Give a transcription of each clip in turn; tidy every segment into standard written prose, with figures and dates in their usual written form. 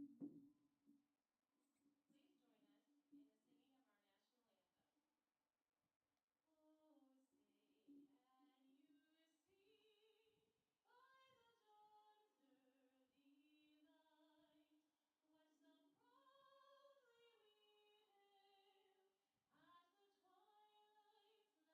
Please join us in the singing of our national anthem. Oh, say, can you see by the dawn's early light what so proudly we hailed at the twilight's last reeling, whose broad stripes and bright stars through the perilous fight o'er the rampart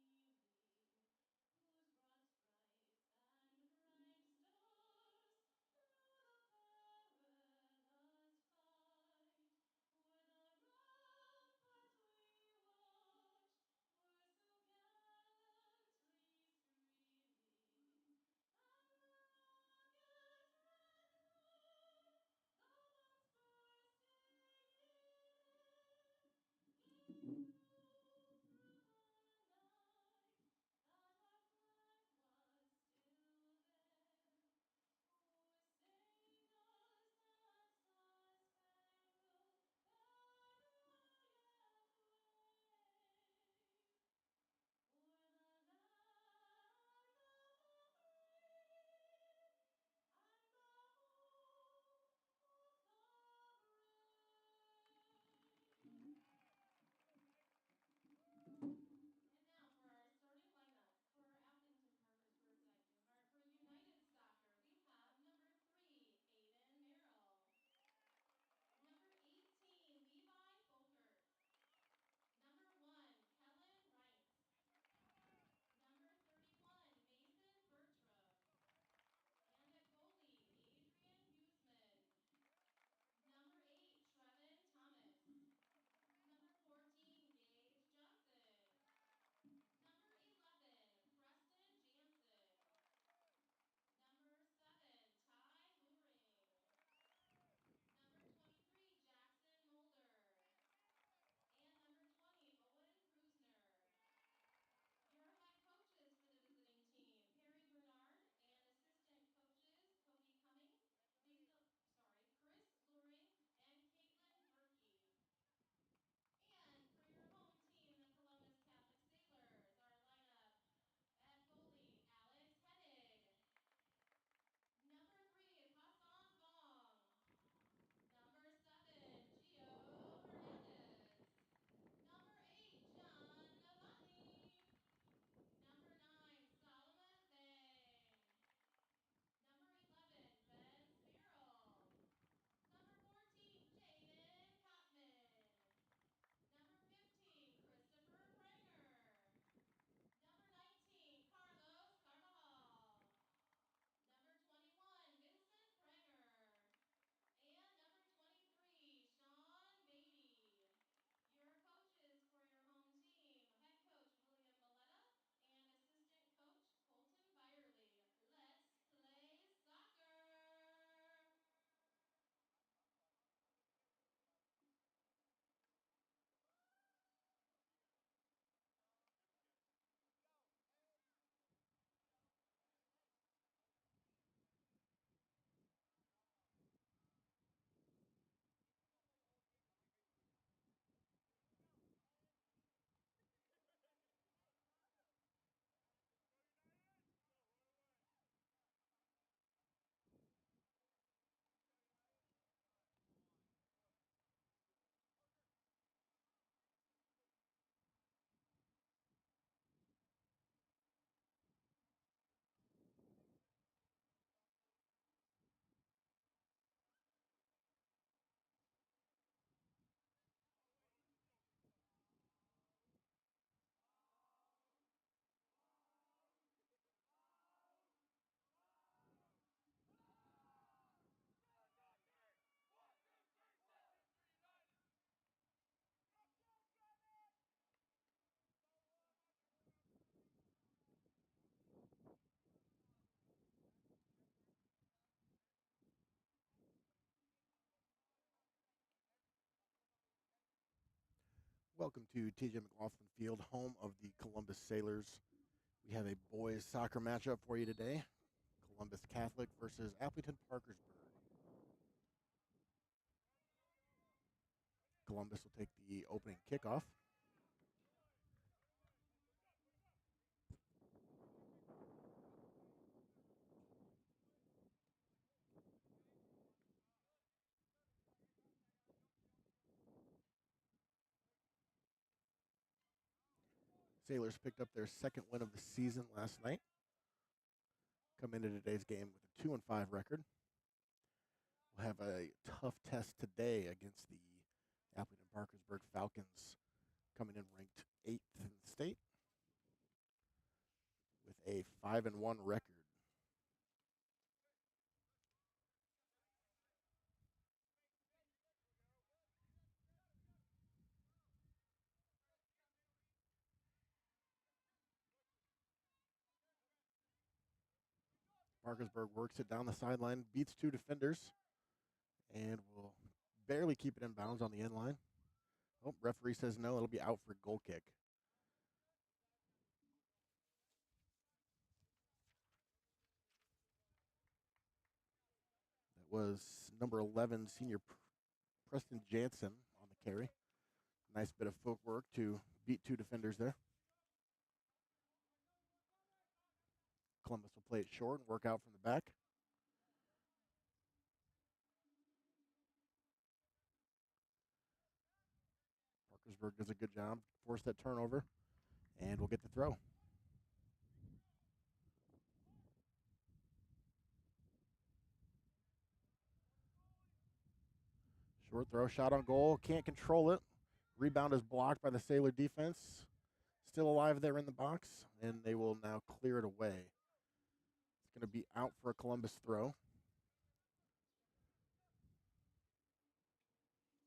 we watched were so gallantly streaming, and rockets and drums, though but bursting in air, gave proof through the night that our flag was still there. Oh, sing us that star-spangled banner yet wave, for the land of the free and the home of the brave. And now for our starting lineup for Aplington Parkersburg or for United Soccer, we have number 3, Aiden Merrill. Number 18, Levi Folkert. Number 1, Kellen Reince. Number 31, Mason Bertram. And at goalie, Adrian Guzman. Number 8, Trevin Thomas. Number 14, Gage Johnson. Number 11, Preston Jansen. Number 7, Ty Luring. Number 23, Jackson Mulder. And number 20, Owen Krusner. Your head coaches for the visiting team, Perry Bernard, and assistant coaches, Cody Cummings, Chris Luring, and Caitlin Berkey. And for your home team, the Columbus Catholic Sailors, our lineup at goalie, Alex Hennig. Number 3, Hassan Vong. Number 7, Gio Hernandez. Number 8, John Novotny. Number 9, Solomon Zhang. Number 11, Ben Farrell. Number 14, Jaden Kopman. Number 15, Christopher Pranger. Number 19, Carlos Carvajal. Number 21, Vincent Pranger. And number 23, Sean Beatty. Your coaches for your home team, head coach William Milletta and assistant coach Colton Byerly. Let's play soccer! Welcome to TJ McLaughlin Field, home of the Columbus Sailors. We have a boys soccer matchup for you today. Columbus Catholic versus Aplington Parkersburg. Columbus will take the opening kickoff. Sailors picked up their second win of the season last night. Come into today's game with a 2-5 record. We'll have a tough test today against the Aplington Parkersburg Falcons, coming in ranked 8th in the state with a 5-1 record. Parkersburg works it down the sideline, beats 2 defenders, and will barely keep it in bounds on the end line. Oh, referee says no, it'll be out for a goal kick. That was number 11, senior Preston Jansen on the carry. Nice bit of footwork to beat 2 defenders there. Columbus will play it short and work out from the back. Parkersburg does a good job, force that turnover, and we'll get the throw. Short throw, shot on goal, can't control it. Rebound is blocked by the Sailor defense. Still alive there in the box, and they will now clear it away. It's going to be out for a Columbus throw.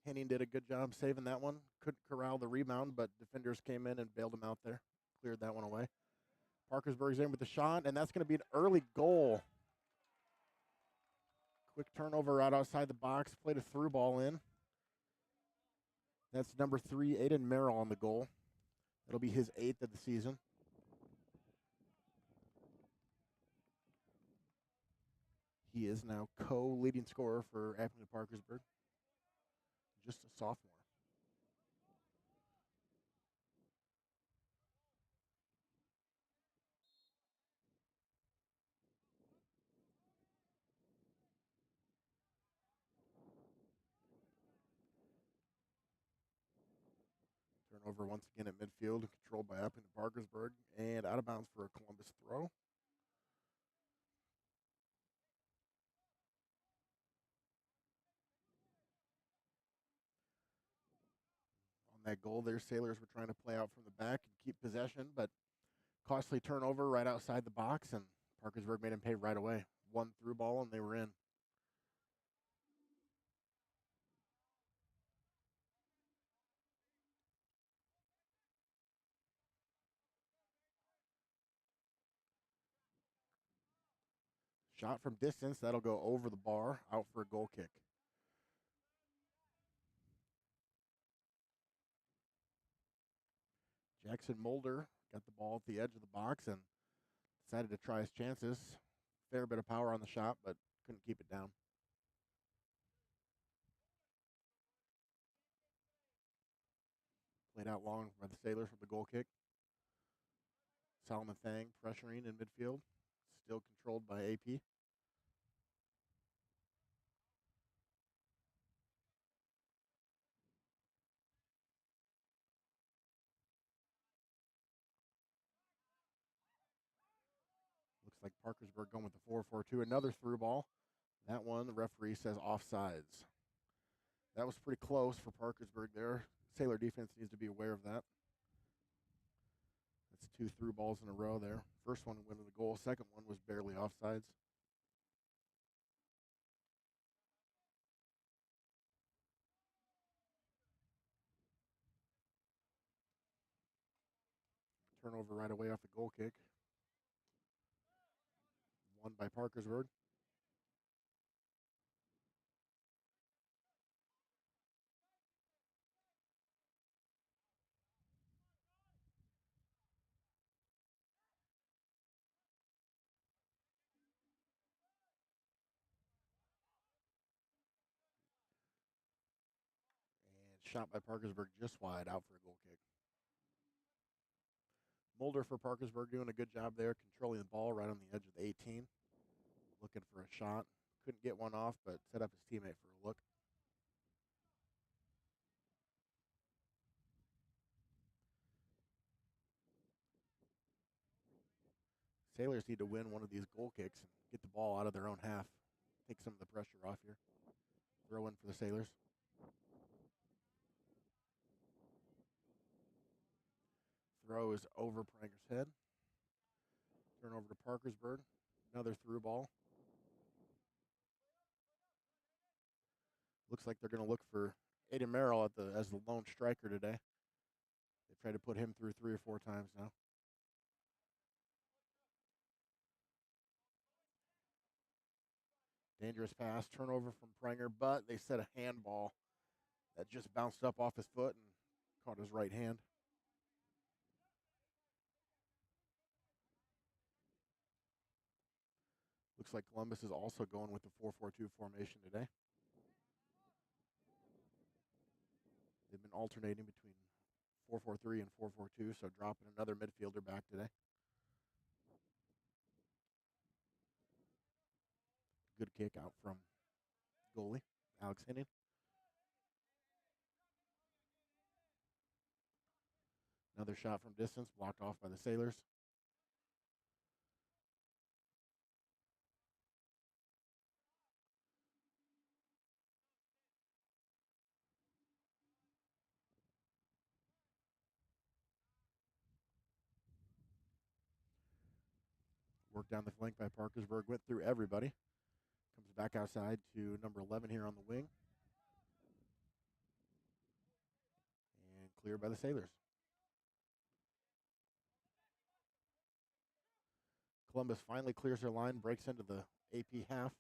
Henning did a good job saving that one. Couldn't corral the rebound, but defenders came in and bailed him out there. Cleared that one away. Parkersburg's in with the shot, and that's going to be an early goal. Quick turnover right outside the box. Played a through ball in. That's number 3, Aiden Merrill on the goal. It'll be his 8th of the season. He is now co-leading scorer for Aplington Parkersburg. Just a sophomore. Turnover once again at midfield, controlled by Aplington Parkersburg, and out of bounds for a Columbus throw. On that goal there, Sailors were trying to play out from the back and keep possession, but costly turnover right outside the box, and Parkersburg made him pay right away. One through ball, and they were in. Shot from distance, that'll go over the bar, out for a goal kick. Jackson Mulder got the ball at the edge of the box and decided to try his chances. Fair bit of power on the shot, but couldn't keep it down. Played out long by the Sailors with the goal kick. Solomon Thang pressuring in midfield. Still controlled by AP. Looks like Parkersburg going with the 4-4-2. Another through ball. That one, the referee says offsides. That was pretty close for Parkersburg there. Sailor defense needs to be aware of that. That's 2 through balls in a row there. First one went to the goal. Second one was barely offsides. Turnover right away off the goal kick. Won by Parkersburg. And shot by Parkersburg just wide, out for a goal kick. Mulder for Parkersburg doing a good job there, controlling the ball right on the edge of the 18. Looking for a shot. Couldn't get one off, but set up his teammate for a look. Sailors need to win one of these goal kicks and get the ball out of their own half. Take some of the pressure off here. Throw in for the Sailors. Throw is over Pranger's head. Turn over to Parkersburg. Another through ball. Looks like they're going to look for Aiden Merrill as the lone striker today. They tried to put him through 3 or 4 times now. Dangerous pass, turnover from Pranger, but they set a handball that just bounced up off his foot and caught his right hand. Looks like Columbus is also going with the 4-4-2 formation today. They've been alternating between 4-4-3 and 4-4-2, so dropping another midfielder back today. Good kick out from goalie, Alex Henning. Another shot from distance, blocked off by the Sailors. Work down the flank by Parkersburg, went through everybody. Comes back outside to number 11 here on the wing. And cleared by the Sailors. Columbus finally clears their line, breaks into the AP half.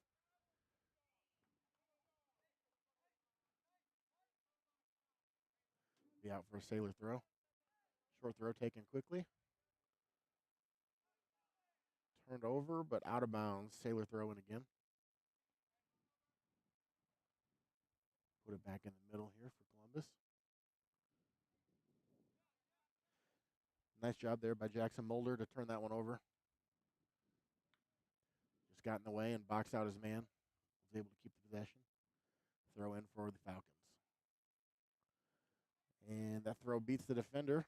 Be out for a Sailor throw. Short throw taken quickly. Turned over, but out of bounds. Sailor throw in again. Put it back in the middle here for Columbus. Nice job there by Jackson Mulder to turn that one over. Just got in the way and boxed out his man. Was able to keep the possession. Throw in for the Falcons. And that throw beats the defender.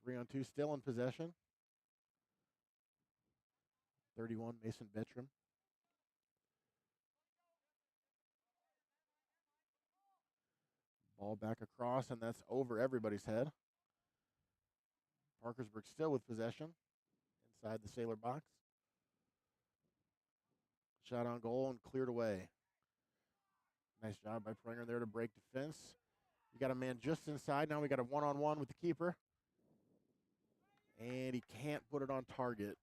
3-on-2 still in possession. 31, Mason Bettram. Ball back across, and that's over everybody's head. Parkersburg still with possession inside the Sailor box. Shot on goal and cleared away. Nice job by Pranger there to break defense. You got a man just inside. Now we got a one-on-one with the keeper. And he can't put it on target.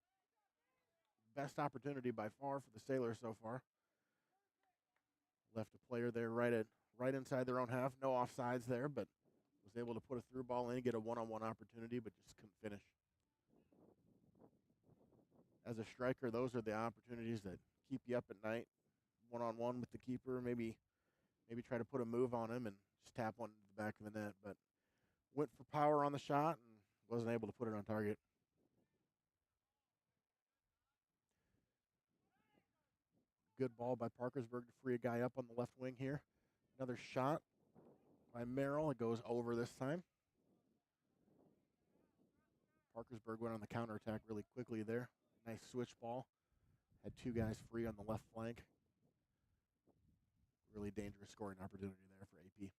Best opportunity by far for the Sailors so far. Left a player there right inside their own half. No offsides there, but was able to put a through ball in, get a one-on-one opportunity, but just couldn't finish. As a striker, those are the opportunities that keep you up at night. One-on-one with the keeper, maybe try to put a move on him and just tap one to the back of the net. But went for power on the shot and wasn't able to put it on target. Good ball by Parkersburg to free a guy up on the left wing here. Another shot by Merrill. It goes over this time. Parkersburg went on the counterattack really quickly there. Nice switch ball. Had 2 guys free on the left flank. Really dangerous scoring opportunity there for AP.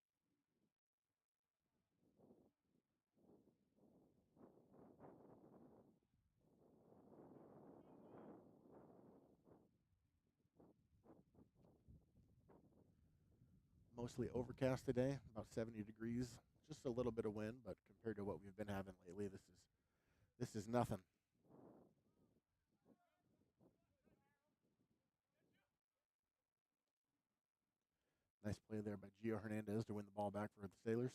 Mostly overcast today, about 70 degrees. Just a little bit of wind, but compared to what we've been having lately, this is nothing. Nice play there by Gio Hernandez to win the ball back for the Sailors.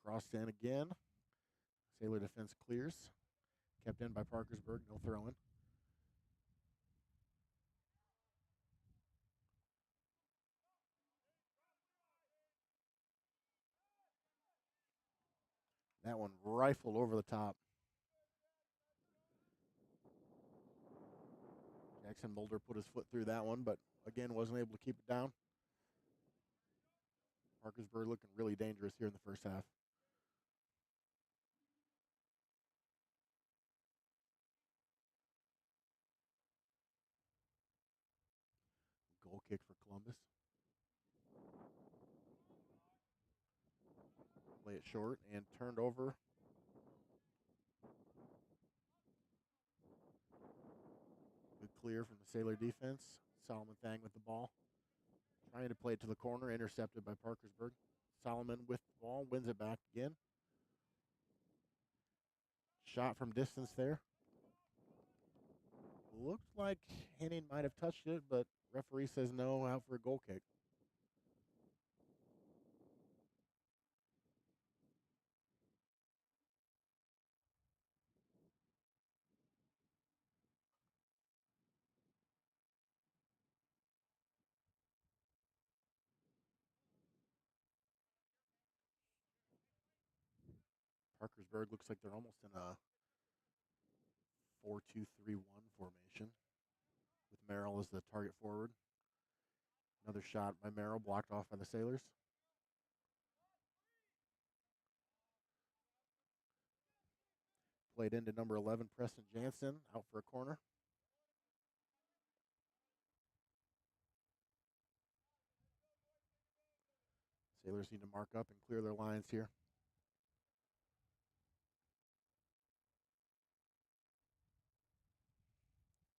Crossed in again. Sailor defense clears. Kept in by Parkersburg, no throw in. That one rifled over the top. Jackson Mulder put his foot through that one, but again wasn't able to keep it down. Parkersburg looking really dangerous here in the first half. Play it short and turned over. Good clear from the Sailor defense. Solomon Thang with the ball. Trying to play it to the corner, intercepted by Parkersburg. Solomon with the ball, wins it back again. Shot from distance there. Looks like Henning might have touched it, but referee says no, out for a goal kick. Parkersburg looks like they're almost in a 4-2-3-1 formation with Merrill as the target forward. Another shot by Merrill, blocked off by the Sailors. Played into number 11, Preston Jansen, out for a corner. Sailors need to mark up and clear their lines here.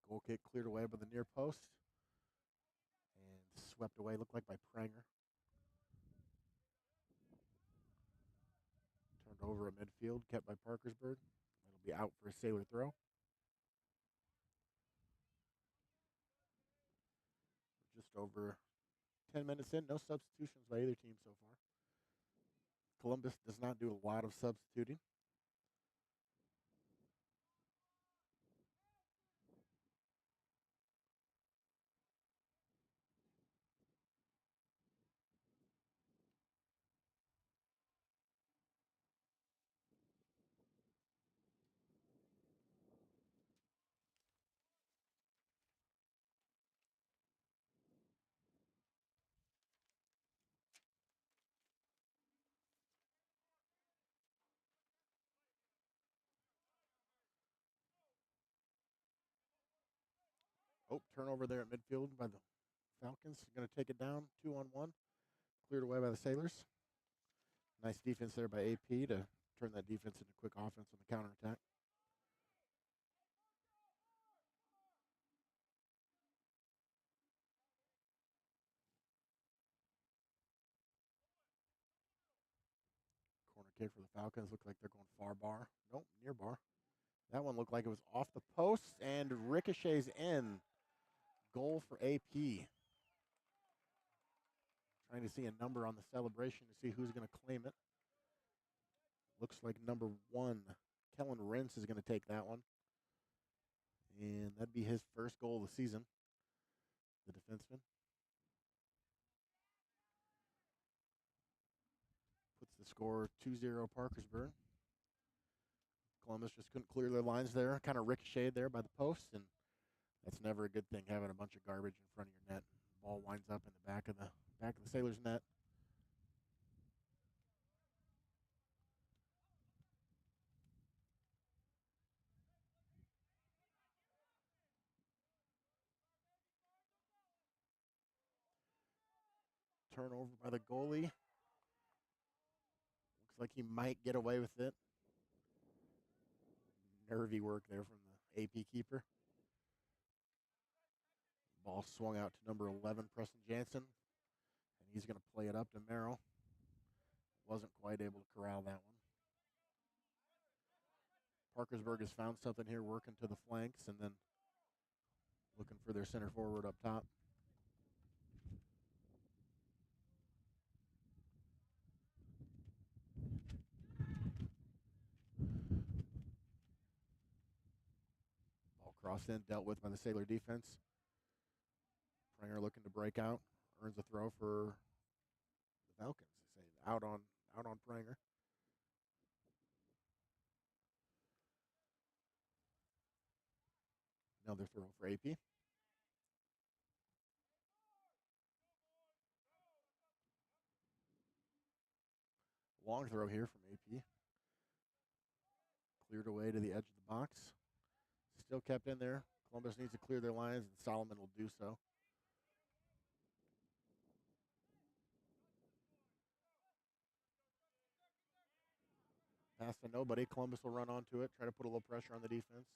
Goal kick cleared away by the near post. And swept away, looked like by Pranger. Turned over at midfield, kept by Parkersburg. It'll be out for a Sailor throw. Just over 10 minutes in, no substitutions by either team so far. Columbus does not do a lot of substituting. Oh, turnover there at midfield by the Falcons. Going to take it down, 2-on-1. Cleared away by the Sailors. Nice defense there by AP to turn that defense into quick offense on the counterattack. Corner kick for the Falcons. Look like they're going far bar. Nope, near bar. That one looked like it was off the post and ricochets in. Goal for AP. Trying to see a number on the celebration to see who's going to claim it. Looks like number 1, Kellen Rentz, is going to take that one. And that'd be his first goal of the season, the defenseman. Puts the score 2-0 Parkersburg. Columbus just couldn't clear their lines there. Kind of ricocheted there by the post, and that's never a good thing, having a bunch of garbage in front of your net. Ball winds up in the back of the Sailors' net. Turnover by the goalie. Looks like he might get away with it. Nervy work there from the AP keeper. Ball swung out to number 11, Preston Jansen. And he's going to play it up to Merrill. Wasn't quite able to corral that one. Parkersburg has found something here, working to the flanks and then looking for their center forward up top. Ball crossed in, dealt with by the Sailor defense. Pranger looking to break out, earns a throw for the Falcons. They say out on Pranger. Another throw for AP. Long throw here from AP. Cleared away to the edge of the box. Still kept in there. Columbus needs to clear their lines, and Solomon will do so. Pass to nobody. Columbus will run onto it, try to put a little pressure on the defense.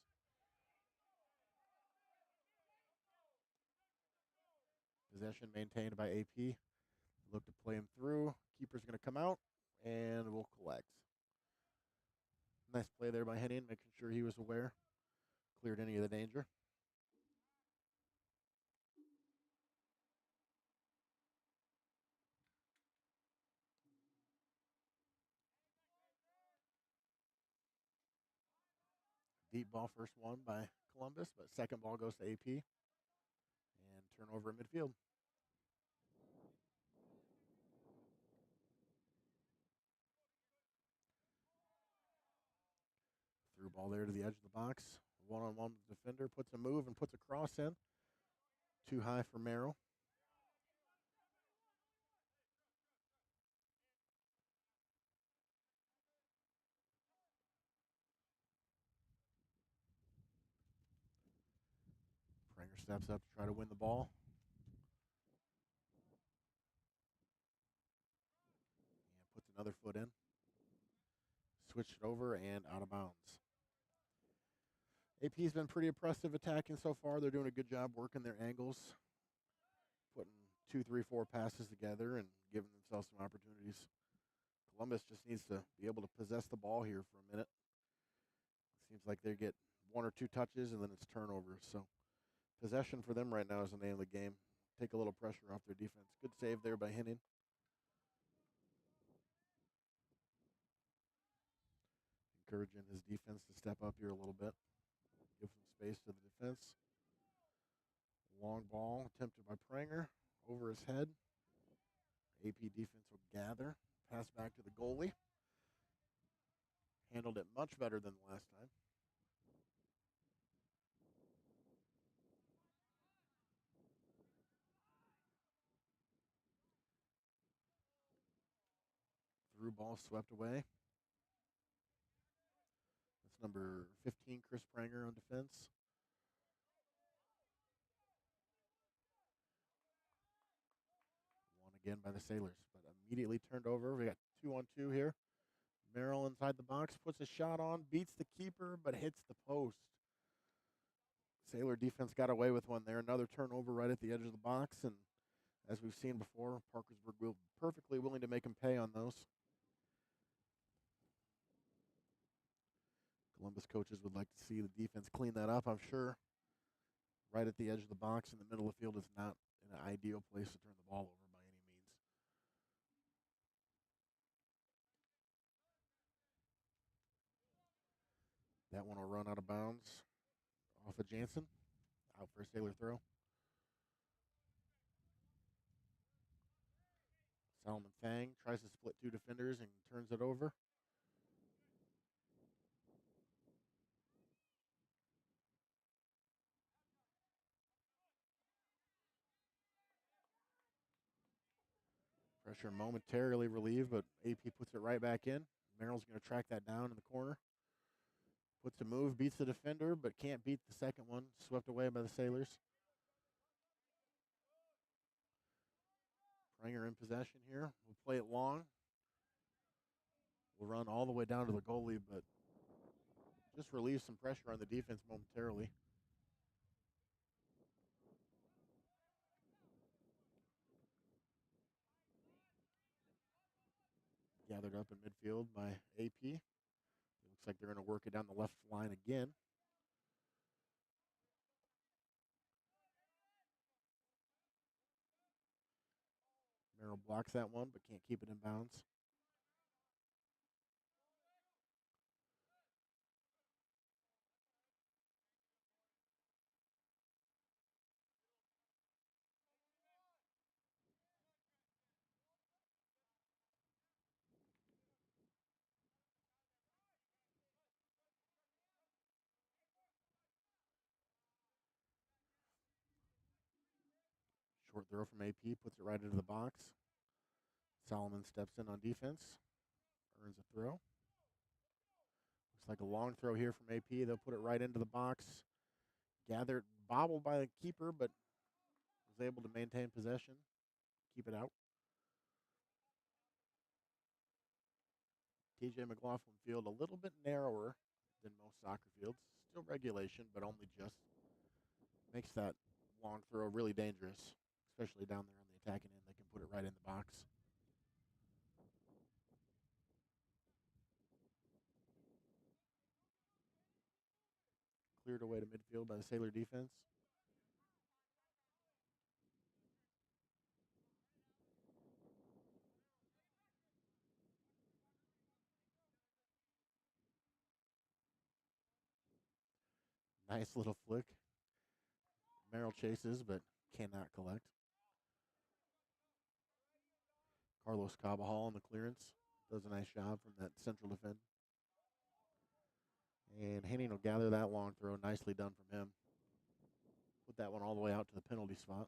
Possession maintained by AP. Look to play him through. Keeper's going to come out, and we'll collect. Nice play there by Henning, making sure he was aware. Cleared any of the danger. Deep ball, first one by Columbus, but second ball goes to AP. And turnover in midfield. Through ball there to the edge of the box. One-on-one with the defender, puts a move and puts a cross in. Too high for Merrill. Pranger steps up to try to win the ball. And puts another foot in. Switched it over and out of bounds. AP's been pretty impressive attacking so far. They're doing a good job working their angles, putting 2, 3, 4 passes together and giving themselves some opportunities. Columbus just needs to be able to possess the ball here for a minute. It seems like they get 1 or 2 touches and then it's turnovers. So possession for them right now is the name of the game. Take a little pressure off their defense. Good save there by Henning. Encouraging his defense to step up here a little bit. Give some space to the defense. Long ball attempted by Pranger. Over his head. AP defense will gather. Pass back to the goalie. Handled it much better than the last time. Through ball swept away. That's number 15, Chris Pranger on defense. Won again by the Sailors, but immediately turned over. We got 2-on-2 here. Merrill inside the box, puts a shot on, beats the keeper, but hits the post. Sailor defense got away with one there. Another turnover right at the edge of the box, and as we've seen before, Parkersburg will perfectly willing to make him pay on those. Columbus coaches would like to see the defense clean that up, I'm sure. Right at the edge of the box in the middle of the field is not an ideal place to turn the ball over by any means. That one will run out of bounds off of Jansen. Out for a Sailor throw. Solomon Fang tries to split 2 defenders and turns it over. Pressure momentarily relieved, but AP puts it right back in. Merrill's going to track that down in the corner. Puts a move, beats the defender, but can't beat the second one. Swept away by the Sailors. Pranger in possession here. We'll play it long. We'll run all the way down to the goalie, but just relieve some pressure on the defense momentarily. Gathered up in midfield by AP. It looks like they're going to work it down the left line again. Merrill blocks that one, but can't keep it in bounds. Short throw from AP, puts it right into the box. Solomon steps in on defense, earns a throw. Looks like a long throw here from AP. They'll put it right into the box. Gathered, bobbled by the keeper, but was able to maintain possession, keep it out. TJ McLaughlin Field a little bit narrower than most soccer fields. Still regulation, but only just makes that long throw really dangerous, especially down there on the attacking end. They can put it right in the box. Cleared away to midfield by the Sailor defense. Nice little flick. Merrill chases, but cannot collect. Carlos Cabajal on the clearance. Does a nice job from that central defend. And Henning will gather that long throw. Nicely done from him. Put that one all the way out to the penalty spot.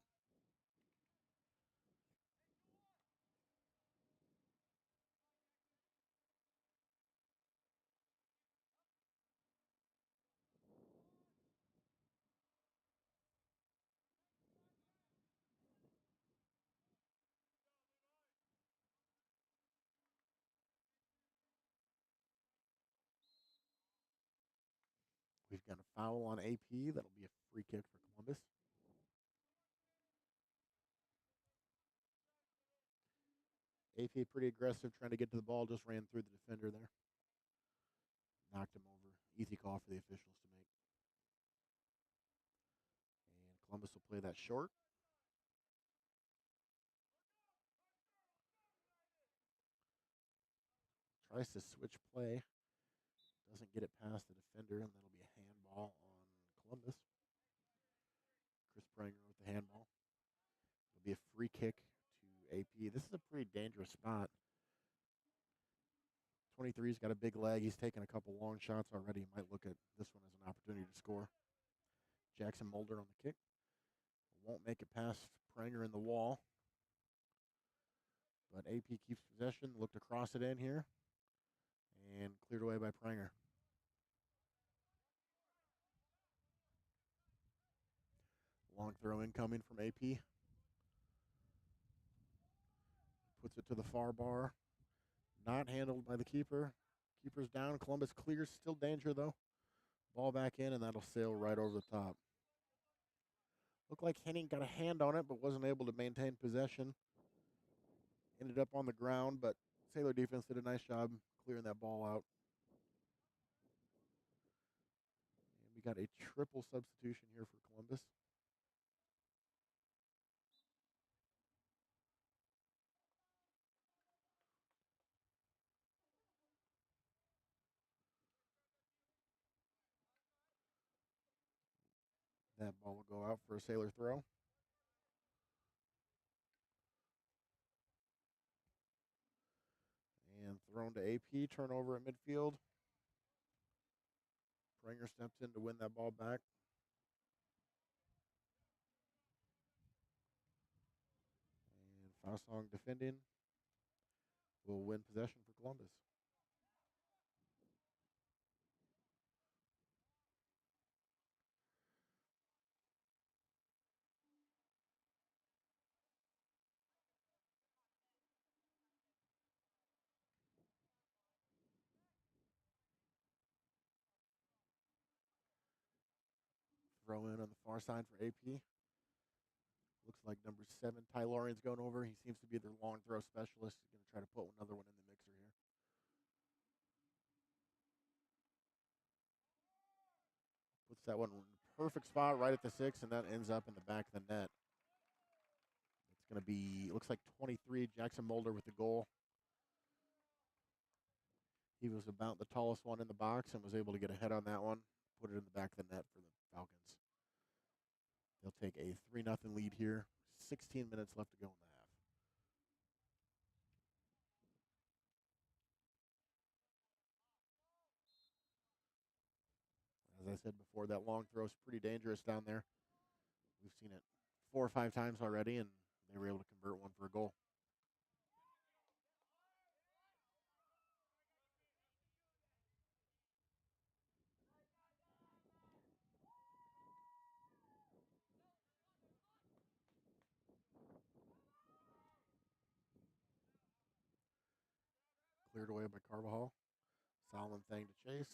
We've got a foul on AP. That'll be a free kick for Columbus. AP pretty aggressive, trying to get to the ball. Just ran through the defender there. Knocked him over. Easy call for the officials to make. And Columbus will play that short. Tries to switch play. Doesn't get it past the defender, and that'll be a handball on Columbus. Chris Pranger with the handball. It'll be a free kick to AP. This is a pretty dangerous spot. 23's got a big leg. He's taken a couple long shots already. He might look at this one as an opportunity to score. Jackson Mulder on the kick. Won't make it past Pranger in the wall. But AP keeps possession. Looked across it in here. And cleared away by Pranger. Long throw incoming from AP. Puts it to the far bar. Not handled by the keeper. Keeper's down. Columbus clears. Still danger, though. Ball back in, and that'll sail right over the top. Looked like Henning got a hand on it, but wasn't able to maintain possession. Ended up on the ground, but Sailor defense did a nice job clearing that ball out. And we got a triple substitution here for Columbus. That ball will go out for a Sailor throw. And thrown to AP. Turnover at midfield. Pranger steps in to win that ball back. And Fausong defending will win possession for Columbus. Throw in on the far side for AP. Looks like number 7, Ty Lorian's going over. He seems to be their long throw specialist. He's going to try to put another one in the mixer here. Puts that one in the perfect spot right at the 6, and that ends up in the back of the net. It's going to be, looks like 23, Jackson Mulder with the goal. He was about the tallest one in the box and was able to get ahead on that one, put it in the back of the net for the Falcons. They'll take a 3-0 lead here. 16 minutes left to go in the half. As I said before, that long throw is pretty dangerous down there. We've seen it 4 or 5 times already, and they were able to convert one for a goal. cleared away by Carvajal. Solomon Thang to chase.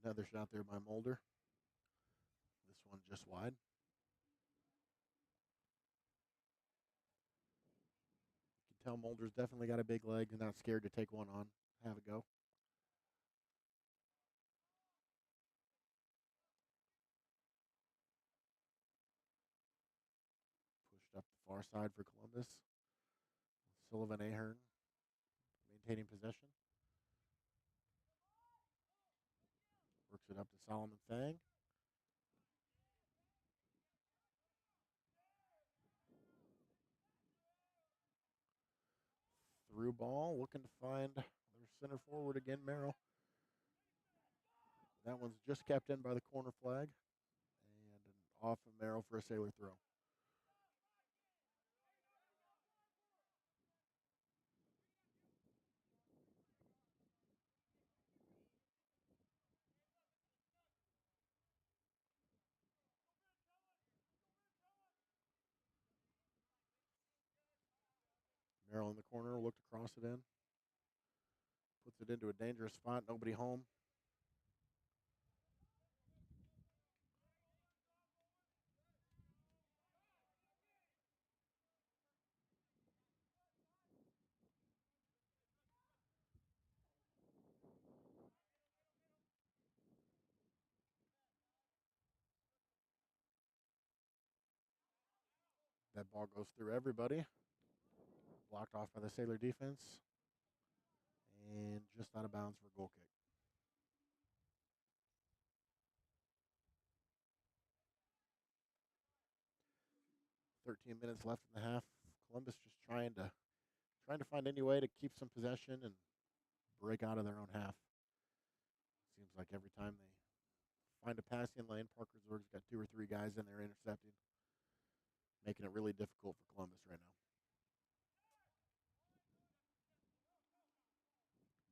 Another shot there by Mulder. This one just wide. You can tell Mulder's definitely got a big leg and not scared to take one on. Have a go. Pushed up the far side for Columbus. Sullivan Ahern maintaining possession. Works it up to Solomon Thang. Through ball, looking to find their center forward again, Merrill. That one's just kept in by the corner flag. And off of Merrill for a sailor throw. Merrill in the corner, looked across it in. Puts it into a dangerous spot, nobody home. That ball goes through everybody. Blocked off by the Sailor defense. And just out of bounds for a goal kick. 13 minutes left in the half. Columbus just trying to find any way to keep some possession and break out of their own half. Seems like every time they find a passing lane, Parkersburg's got 2 or 3 guys in there intercepting, making it really difficult for Columbus right now.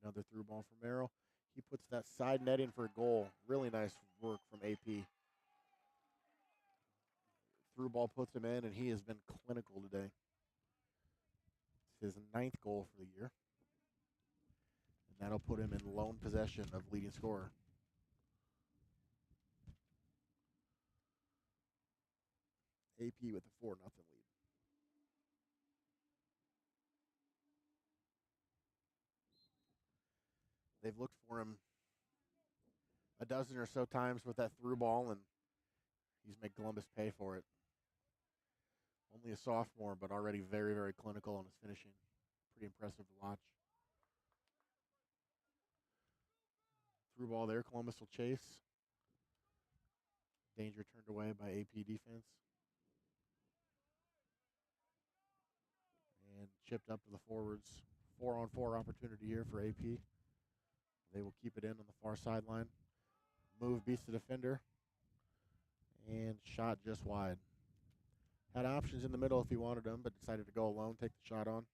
Another through ball from Merrill. He puts that side netting for a goal. Really nice work from AP. Through ball puts him in, and he has been clinical today. It's his 9th goal for the year. And that'll put him in lone possession of leading scorer. AP with a 4-0 lead. They've looked for him a dozen or so times with that through ball, and he's made Columbus pay for it. Only a sophomore, but already very, very clinical on his finishing. Pretty impressive to watch. Through ball there, Columbus will chase. Danger turned away by AP defense. And chipped up to the forwards. 4-on-4 opportunity here for AP. They will keep it in on the far sideline. Move beats the defender. And shot just wide. Had options in the middle if he wanted them, but decided to go alone, take the shot on.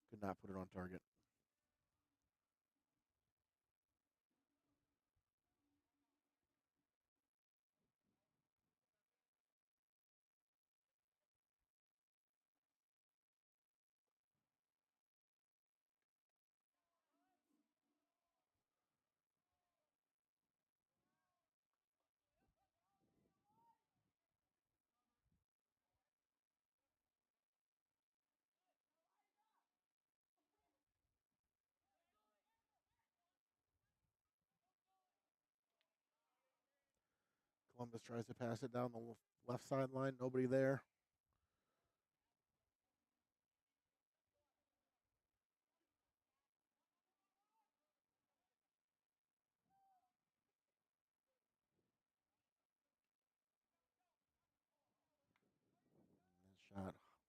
Could not put it on target. Columbus tries to pass it down the left sideline. Nobody there.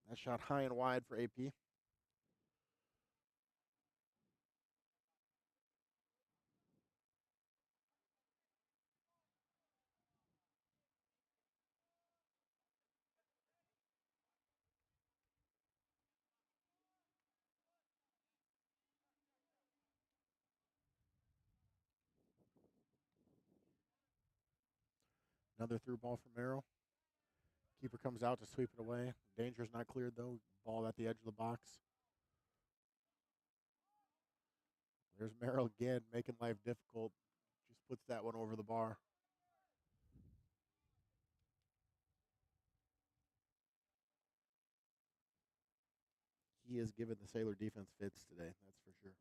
That shot high and wide for AP. Another through ball from Merrill. Keeper comes out to sweep it away. Danger's not cleared, though. Ball at the edge of the box. There's Merrill again, making life difficult. Just puts that one over the bar. He has given the Sailor defense fits today, that's for sure.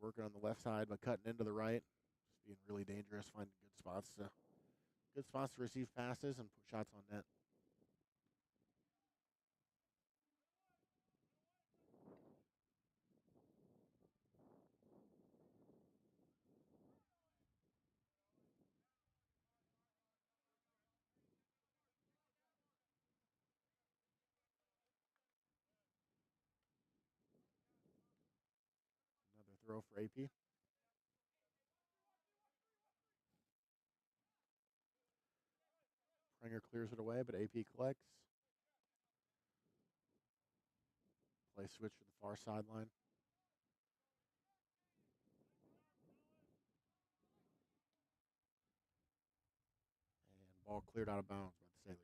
Working on the left side, but cutting into the right. Just being really dangerous, finding good spots to receive passes and put shots on net. Another throw for AP. Pranger clears it away, but AP collects. Play switch to the far sideline. And ball cleared out of bounds by the Sailors.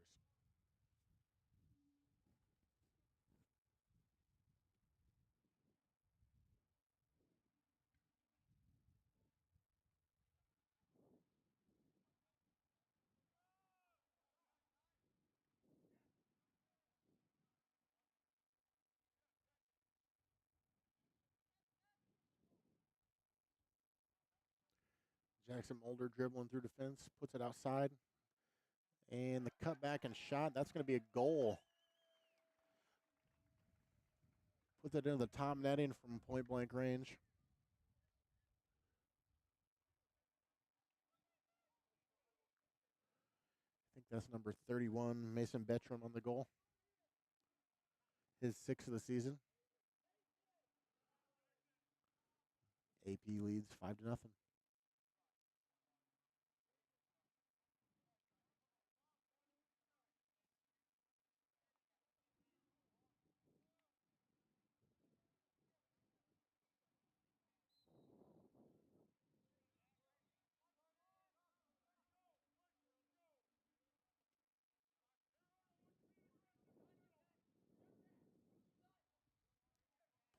Jackson Mulder dribbling through defense, puts it outside. And the cutback and shot, that's going to be a goal. Puts it into the top netting from point blank range. I think that's number 31, Mason Bettram on the goal. His 6th of the season. AP leads 5-0.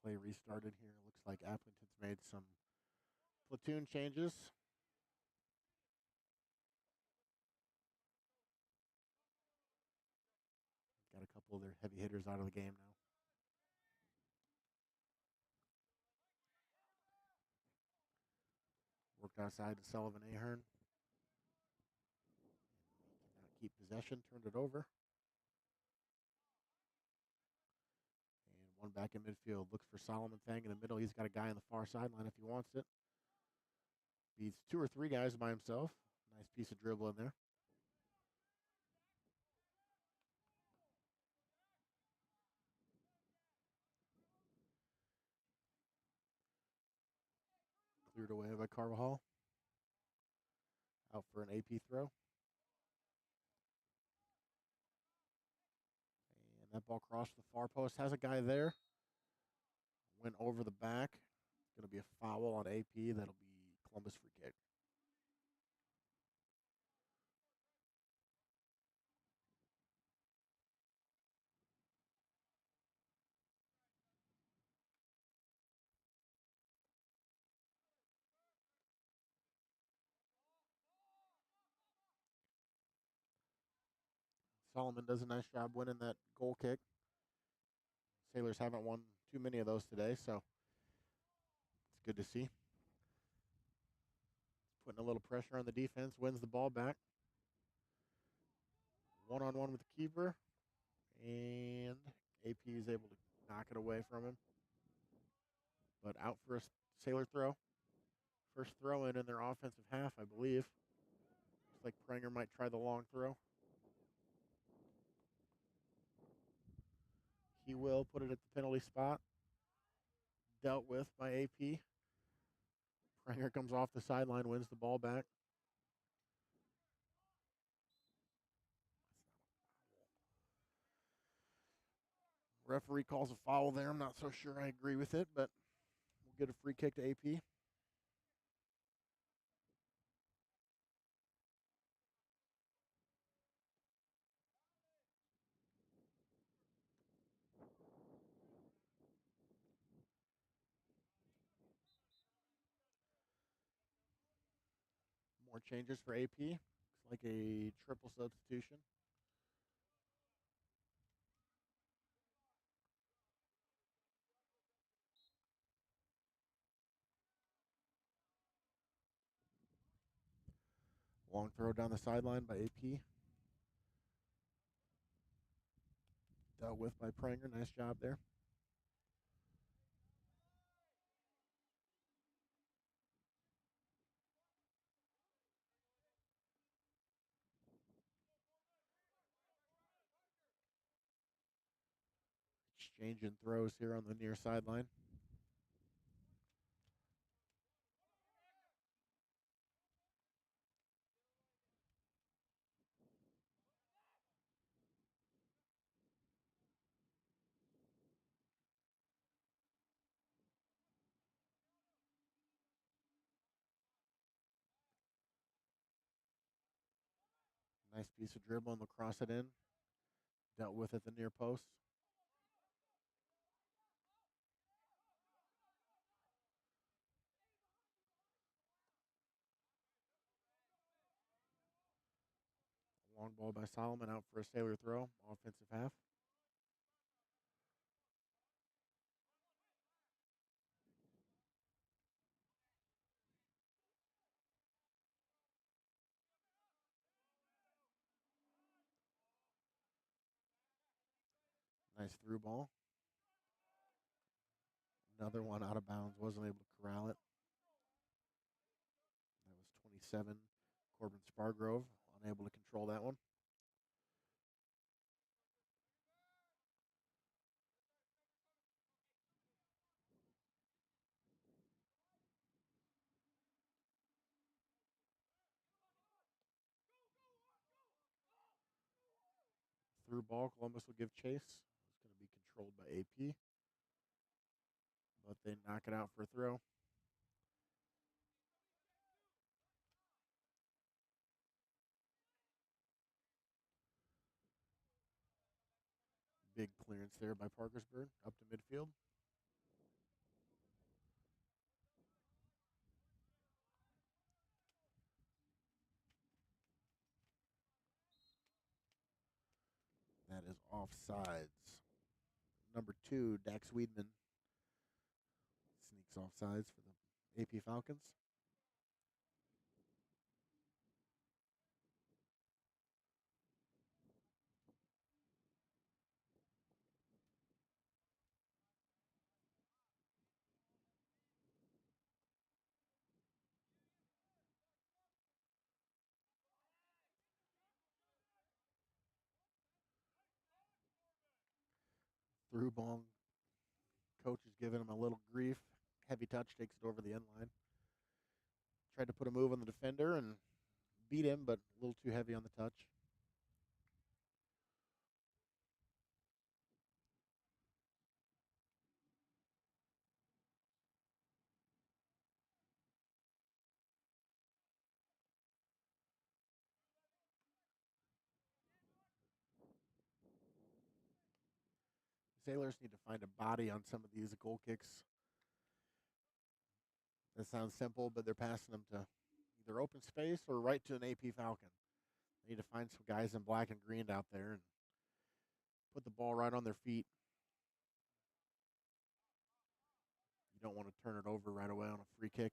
Play restarted here. Looks like Aplington's made some platoon changes. Got a couple of their heavy hitters out of the game now. Worked outside to Sullivan Ahern. Cannot keep possession. Turned it over. And one back in midfield. Looks for Solomon Thang in the middle. He's got a guy on the far sideline if he wants it. Beats 2 or 3 guys by himself. Nice piece of dribble in there. Cleared away by Carvajal. Out for an AP throw. And that ball crossed the far post. Has a guy there. Went over the back. Going to be a foul on AP. That'll be Columbus free kick. Solomon does a nice job winning that goal kick. Sailors haven't won too many of those today, so it's good to see. Putting a little pressure on the defense, wins the ball back. One-on-one with the keeper, and AP is able to knock it away from him. But out for a Sailor throw. First throw in their offensive half, I believe. Looks like Pranger might try the long throw. He will put it at the penalty spot. Dealt with by AP. Pranger comes off the sideline, wins the ball back. Referee calls a foul there. I'm not so sure I agree with it, but we'll get a free kick to AP. changes for AP. Looks like a triple substitution. Long throw down the sideline by AP. Dealt with by Pranger. Nice job there. Exchanging throws here on the near sideline. Nice piece of dribble and lacrosse it in. Dealt with at the near post. Long ball by Solomon out for a sailor throw. Offensive half. Nice through ball. Another one out of bounds. Wasn't able to corral it. That was 27. Corbin Spargrove unable to control that one. Through ball. Columbus will give chase. It's going to be controlled by AP. But they knock it out for a throw. Big clearance there by Parkersburg up to midfield. That is offsides. Number 2, Dax Weedman sneaks offsides for the AP Falcons. Through ball. Coach is giving him a little grief. Heavy touch takes it over the end line. Tried to put a move on the defender and beat him, but a little too heavy on the touch. Sailors need to find a body on some of these goal kicks. That sounds simple, but they're passing them to either open space or right to an AP Falcon. They need to find some guys in black and green out there and put the ball right on their feet. You don't want to turn it over right away on a free kick.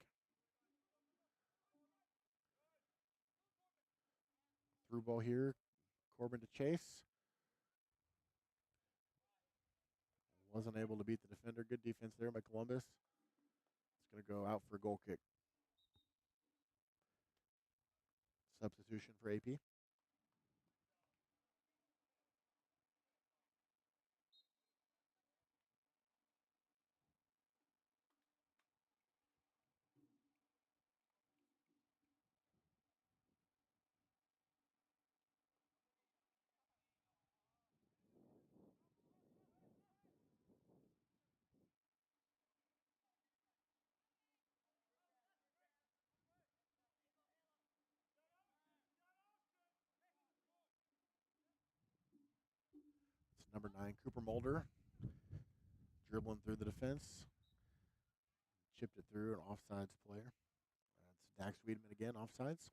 Through ball here. Corbin to chase. Wasn't able to beat the defender. Good defense there by Columbus. It's going to go out for a goal kick. Substitution for AP. It's number 9, Cooper Mulder. Dribbling through the defense. Chipped it through an offsides player. That's Dax Weedman again, offsides.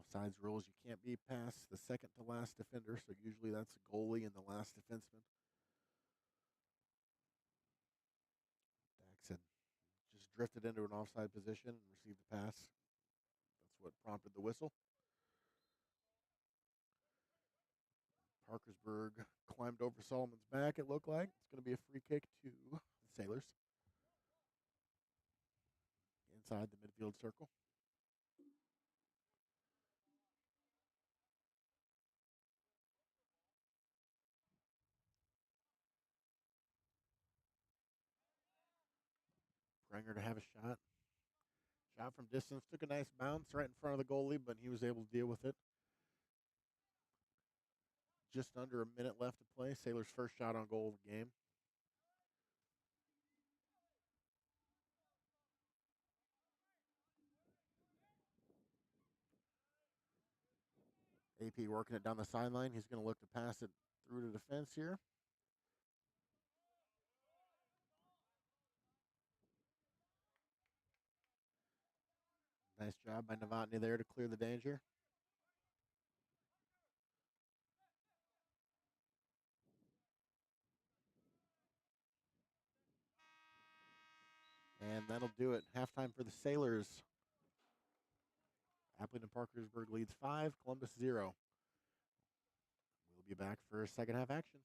Besides rules, you can't be past the second to last defender, so usually that's the goalie and the last defenseman. Dax had just drifted into an offside position and received the pass. That's what prompted the whistle. Parkersburg climbed over Solomon's back, it looked like. It's going to be a free kick to the Sailors inside the midfield circle. Prenger to have a shot. Shot from distance, took a nice bounce right in front of the goalie, but he was able to deal with it. Just under a minute left to play. Sailors' first shot on goal of the game. AP working it down the sideline. He's going to look to pass it through to defense here. Nice job by Novotny there to clear the danger. And that'll do it. Halftime for the Sailors. Aplington Parkersburg leads 5, Columbus 0. We'll be back for second half action.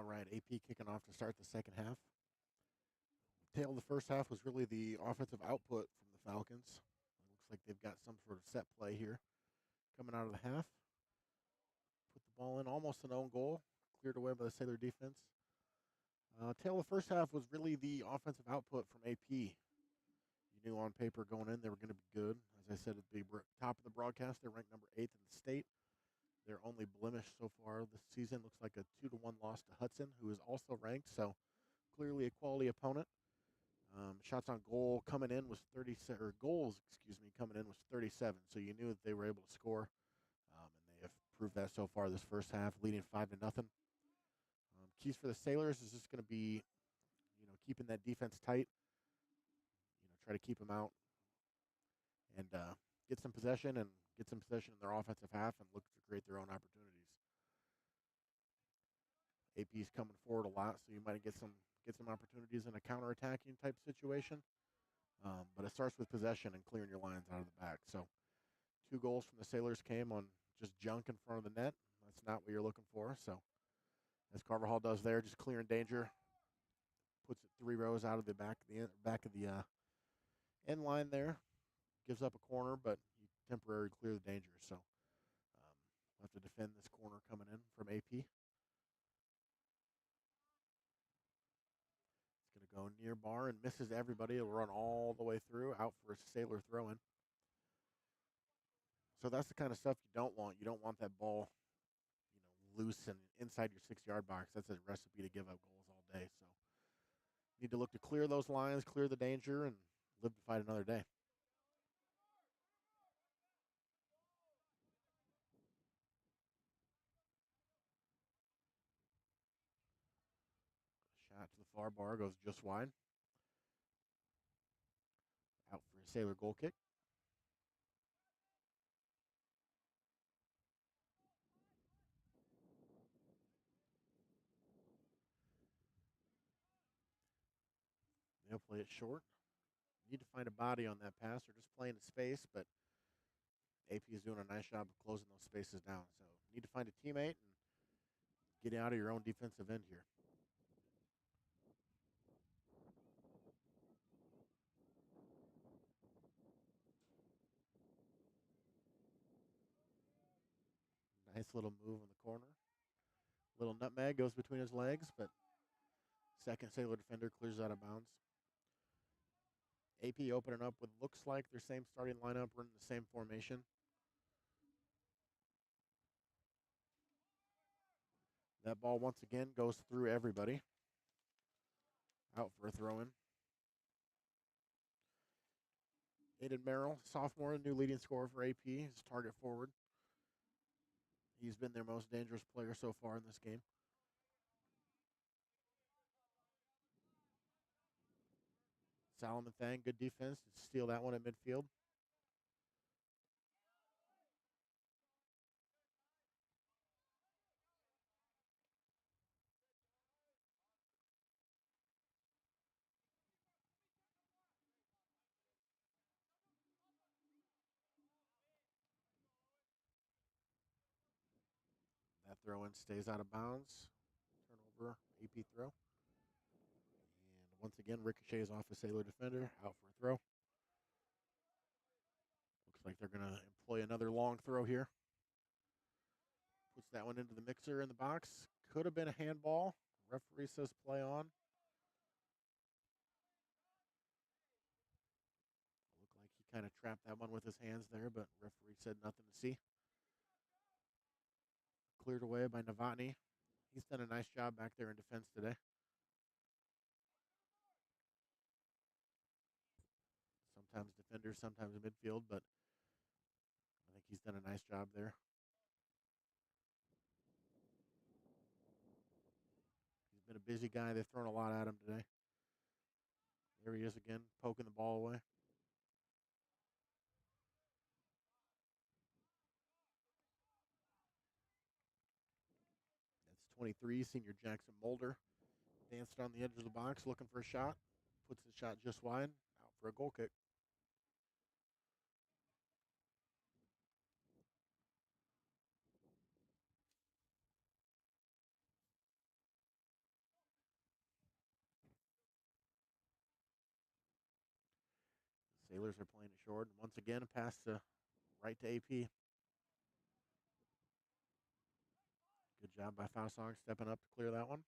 All right, AP kicking off to start the second half. Tail of the first half was really the offensive output from the Falcons. It looks like they've got some sort of set play here coming out of the half. Put the ball in, almost an own goal, cleared away by the Sailor defense. Tail of the first half was really the offensive output from AP. You knew on paper going in they were going to be good. As I said at the top of the broadcast, they're ranked number 8th in the state. Their only blemish so far this season looks like a 2-1 loss to Hudson, who is also ranked. So clearly a quality opponent. Shots on goal coming in was 37, or goals, coming in was 37. So you knew that they were able to score, and they have proved that so far this first half, leading 5-0. Keys for the Sailors is just going to be, keeping that defense tight. Try to keep them out and get some possession in their offensive half and look to create their own opportunities. AP's coming forward a lot, so you might get some opportunities in a counterattacking type situation. But it starts with possession and clearing your lines out of the back. So 2 goals from the Sailors came on just junk in front of the net. That's not what you're looking for. So as Carvajal does there, just clearing danger, puts it 3 rows out of the back of the end line there. Gives up a corner, but you temporarily clear the danger. So we'll have to defend this corner coming in from AP. It's going to go near bar and misses everybody. It'll run all the way through, out for a Sailor throw-in. So that's the kind of stuff you don't want. You don't want that ball, loose and inside your 6-yard box. That's a recipe to give up goals all day. So you need to look to clear those lines, clear the danger, and live to fight another day. Shot to the far bar, goes just wide. Out for a Sailor goal kick. They'll play it short. Need to find a body on that pass or just play into space, but AP is doing a nice job of closing those spaces down. So need to find a teammate and get out of your own defensive end here. Nice little move in the corner. Little nutmeg goes between his legs, but second Sailor defender clears out of bounds. AP opening up with looks like their same starting lineup, running the same formation. That ball once again goes through everybody. Out for a throw-in. Aiden Merrill, sophomore, new leading scorer for AP, his target forward. He's been their most dangerous player so far in this game. Solomon Thang, good defense to steal that one at midfield. That throw-in stays out of bounds. Turnover, AP throw. And once again, ricochets off a Sailor defender, out for a throw. Looks like they're going to employ another long throw here. Puts that one into the mixer in the box. Could have been a handball. Referee says play on. Looked like he kind of trapped that one with his hands there, but referee said nothing to see. Cleared away by Novotny. He's done a nice job back there in defense today. Sometimes defender, sometimes midfield, but I think he's done a nice job there. He's been a busy guy. They've thrown a lot at him today. There he is again, poking the ball away. That's 23, senior Jackson Mulder. Danced on the edge of the box, looking for a shot. Puts the shot just wide, out for a goal kick. Sailors are playing it short. Once again, a pass to right to AP. Good job by Fausong stepping up to clear that one.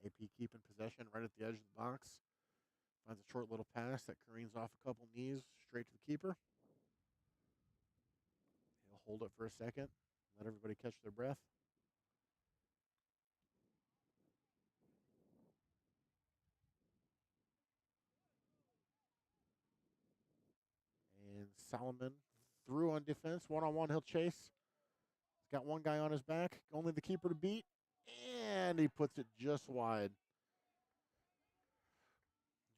AP keeping possession right at the edge of the box. Finds a short little pass that careens off a couple knees straight to the keeper. He'll hold it for a second, let everybody catch their breath. And Solomon through on defense. One-on-one, he'll chase. He's got one guy on his back. Only the keeper to beat. And he puts it just wide.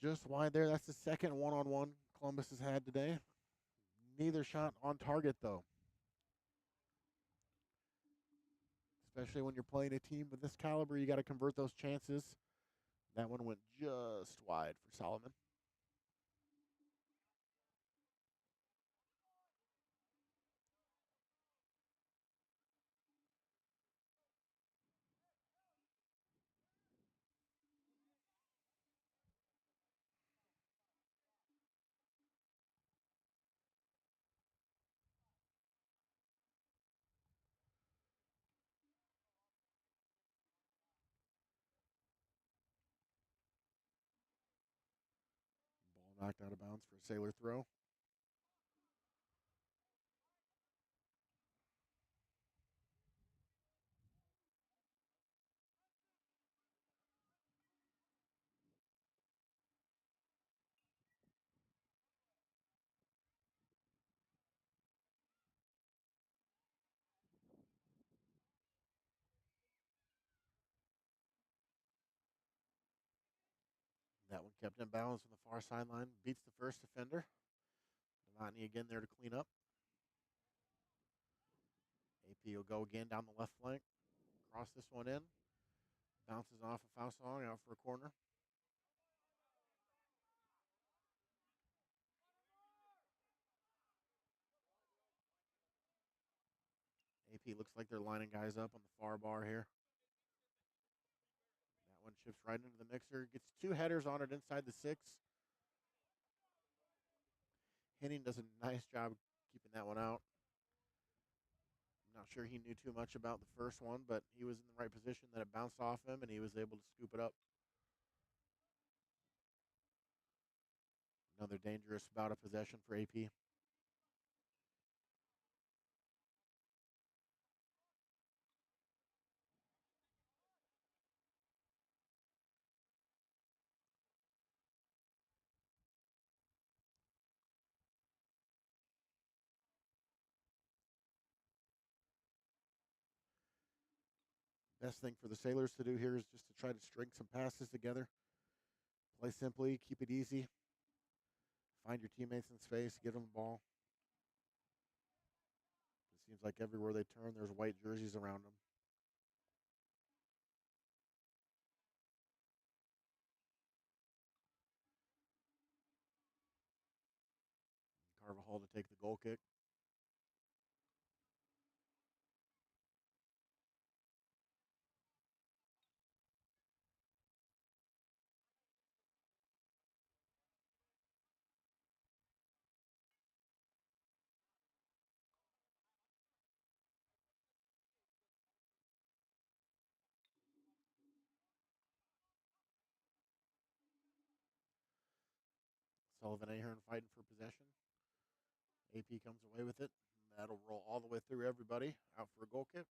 Just wide there. That's the second one-on-one Columbus has had today. Neither shot on target, though. Especially when you're playing a team with this caliber, you got to convert those chances. That one went just wide for Solomon. Ball knocked out of bounds for a Sailor throw. That one kept in bounds from the far sideline. Beats the first defender. Novotny again there to clean up. AP will go again down the left flank. Cross this one in. Bounces off of Fausong out for a corner. AP looks like they're lining guys up on the far bar here. That one shifts right into the mixer. Gets two headers on it inside the 6. Henning does a nice job keeping that one out. I'm not sure he knew too much about the first one, but he was in the right position that it bounced off him, and he was able to scoop it up. Another dangerous bout of possession for AP. Best thing for the Sailors to do here is just to try to string some passes together. Play simply, keep it easy. Find your teammates in space, give them the ball. It seems like everywhere they turn, there's white jerseys around them. Carvajal to take the goal kick. Sullivan Ahern fighting for possession. AP comes away with it. That'll roll all the way through everybody. Out for a goal kick.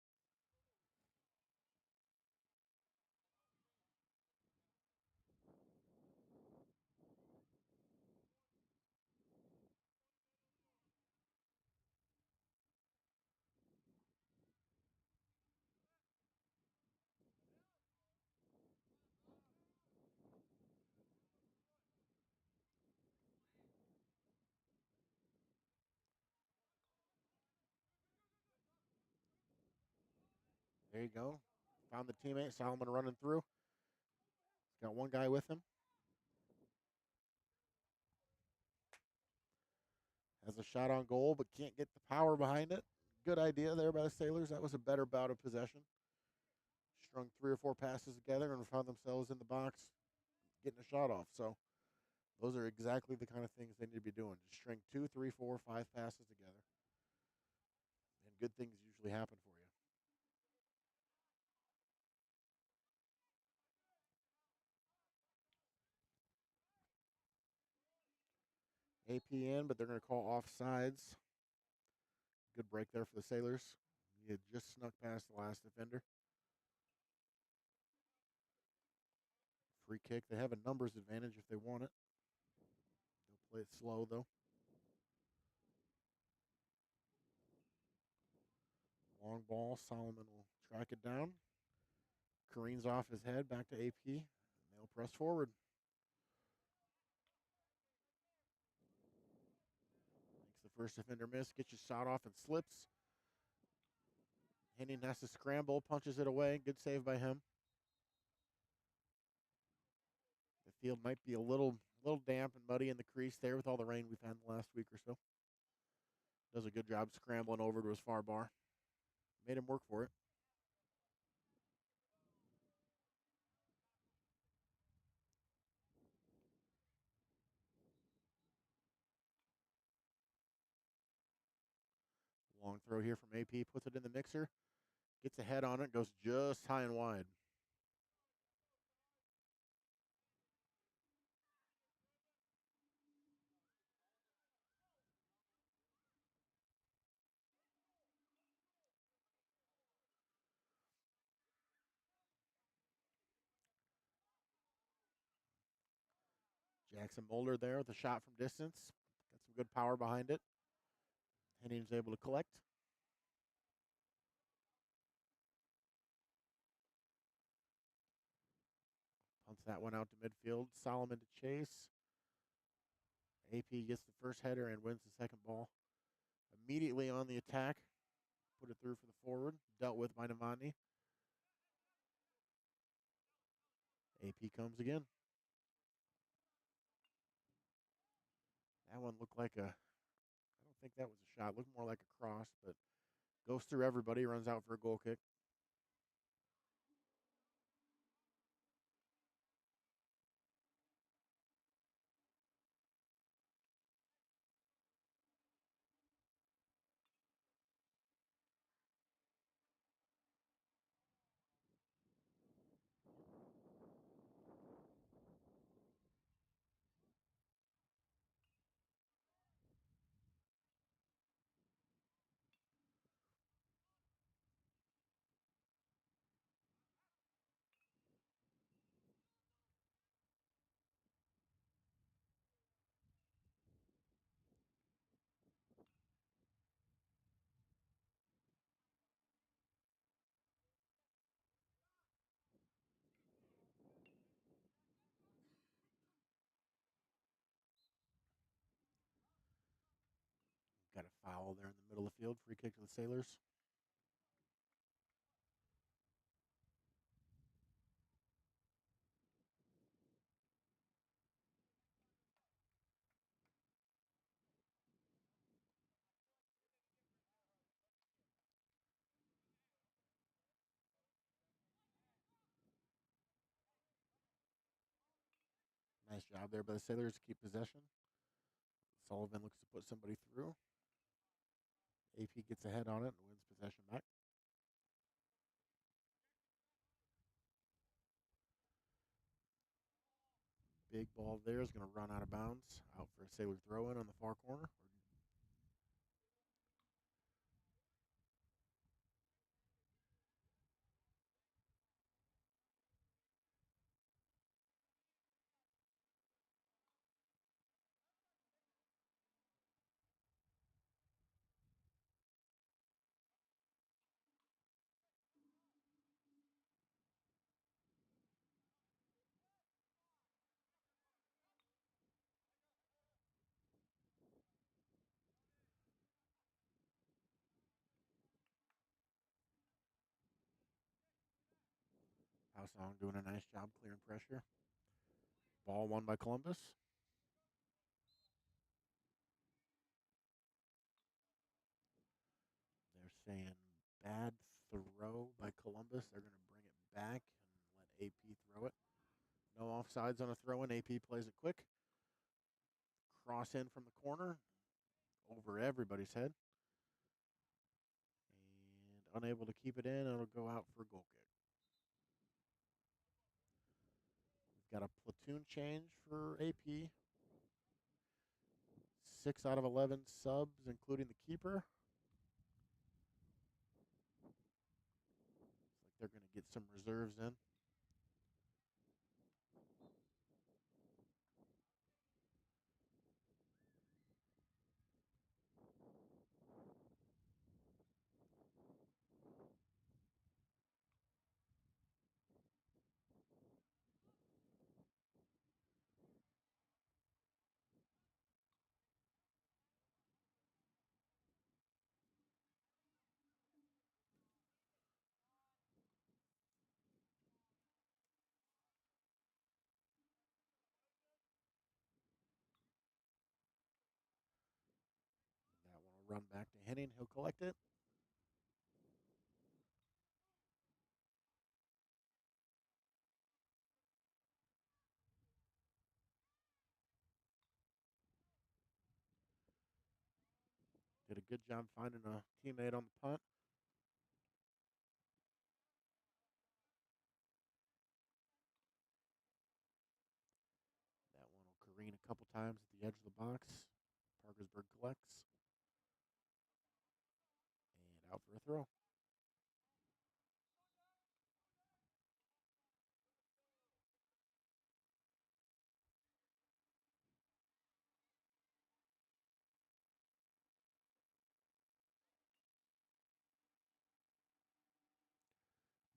There you go. Found the teammate. Solomon running through. He's got one guy with him. Has a shot on goal, but can't get the power behind it. Good idea there by the Sailors. That was a better bout of possession. Strung 3 or 4 passes together and found themselves in the box getting a shot off. So those are exactly the kind of things they need to be doing. Just string 2, 3, 4, 5 passes together, and good things usually happen for you. APN, but they're going to call offsides. Good break there for the Sailors. He had just snuck past the last defender. Free kick. They have a numbers advantage if they want it. They'll play it slow, though. Long ball. Solomon will track it down. Careens off his head. Back to AP. And they'll press forward. Makes the first defender miss. Gets your shot off and slips. Henning has to scramble. Punches it away. Good save by him. The field might be a little damp and muddy in the crease there with all the rain we've had in the last week or so. Does a good job scrambling over to his far bar. Made him work for it. Long throw here from AP. Puts it in the mixer. Gets a head on it. Goes just high and wide. Jackson Mulder there with a shot from distance. Got some good power behind it. Henning's able to collect. Punts that one out to midfield. Solomon to chase. AP gets the first header and wins the second ball. Immediately on the attack. Put it through for the forward. Dealt with by Navani. AP comes again. That one looked like a, I don't think that was a shot. Looked more like a cross, but goes through everybody, runs out for a goal kick. Got a foul there in the middle of the field. Free kick to the Sailors. Nice job there by the Sailors to keep possession. Sullivan looks to put somebody through. AP gets a head on it and wins possession back. Big ball there is going to run out of bounds. Out for a Sailor throw in on the far corner. Housong doing a nice job clearing pressure. Ball won by Columbus. saying bad throw by Columbus. They're going to bring it back and let AP throw it. No offsides on a throw in. AP plays it quick. Cross in from the corner over everybody's head. And unable to keep it in, it'll go out for a goal kick. We've got a platoon change for AP. 6 out of 11 subs, including the keeper. Looks like they're going to get some reserves in. That one will run back to Henning. He'll collect it. Did a good job finding a teammate on the punt. That one will careen a couple times at the edge of the box. Parkersburg collects. And out for a throw.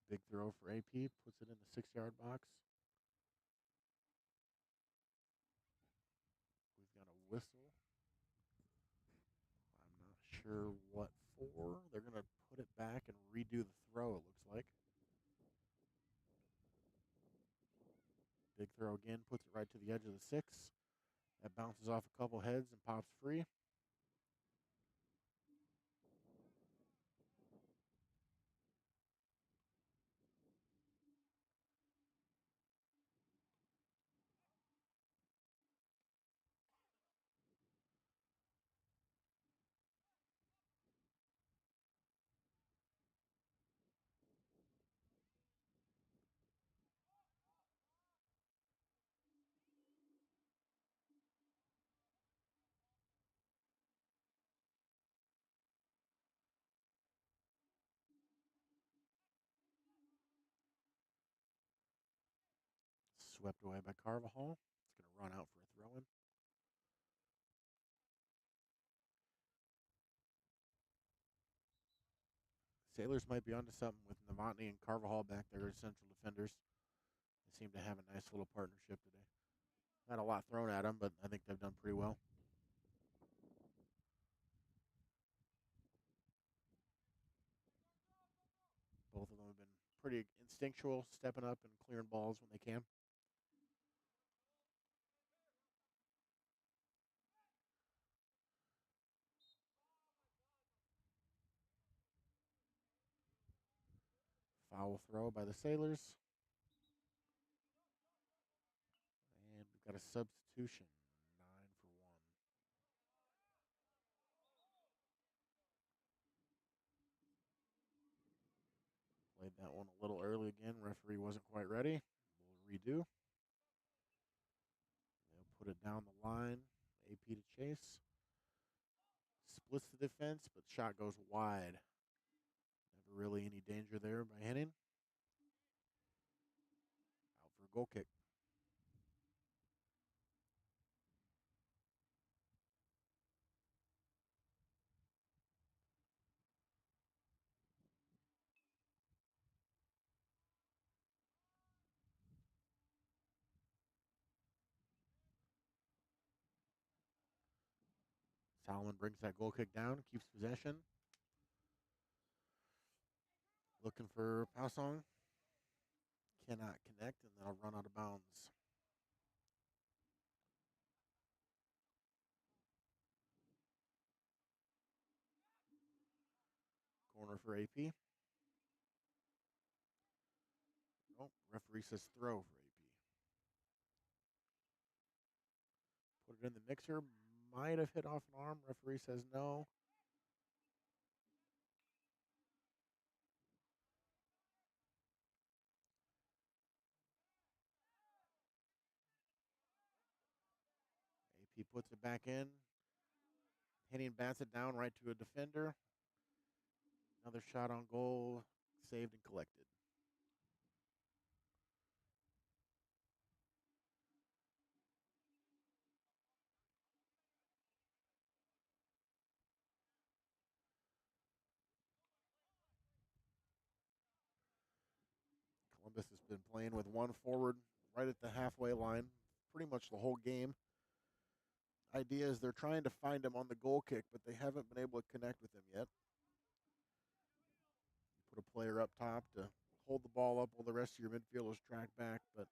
Big throw for AP. Puts it in the 6-yard box. We've got a whistle. I'm not sure what for. They're going to put it back and redo the throw, it looks like. Big throw again. Puts it right to the edge of the 6. That bounces off a couple heads and pops free. Swept away by Carvajal. It's going to run out for a throw-in. Sailors might be onto something with Novotny and Carvajal back there as central defenders. They seem to have a nice little partnership today. Not a lot thrown at them, but I think they've done pretty well. Both of them have been pretty instinctual, stepping up and clearing balls when they can. Foul throw by the Sailors. And we've got a substitution. 9 for 1. Played that one a little early again. Referee wasn't quite ready. We'll redo. They'll put it down the line. AP to chase. Splits the defense, but shot goes wide. Never really any danger there by Henning. Out for a goal kick. Solomon brings that goal kick down, keeps possession. Looking for Pasong. Cannot connect, and that'll run out of bounds. corner for AP. Nope. Referee says throw for AP. Put it in the mixer. Might have hit off an arm. Referee says no. AP puts it back in. Henning bats it down right to a defender. Another shot on goal. Saved and collected. Columbus has been playing with one forward right at the halfway line pretty much the whole game. Idea is they're trying to find him on the goal kick, but they haven't been able to connect with him yet. You put a player up top to hold the ball up while the rest of your midfielders track back, but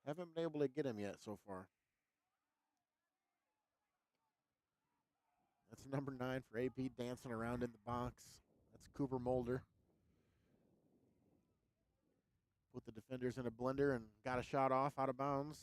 haven't been able to get him yet so far. That's number 9 for AP dancing around in the box. That's Cooper Mulder. Put the defenders in a blender and got a shot off out of bounds.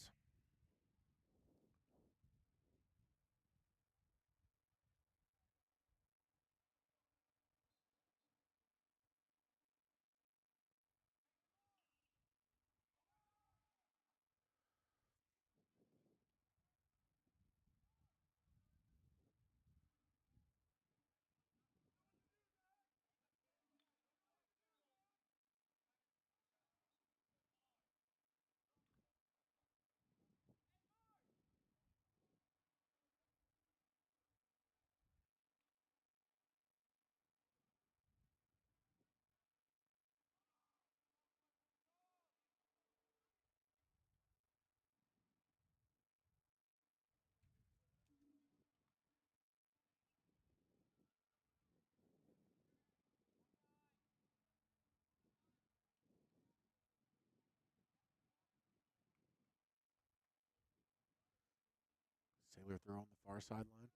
Sailor throw on the far sideline.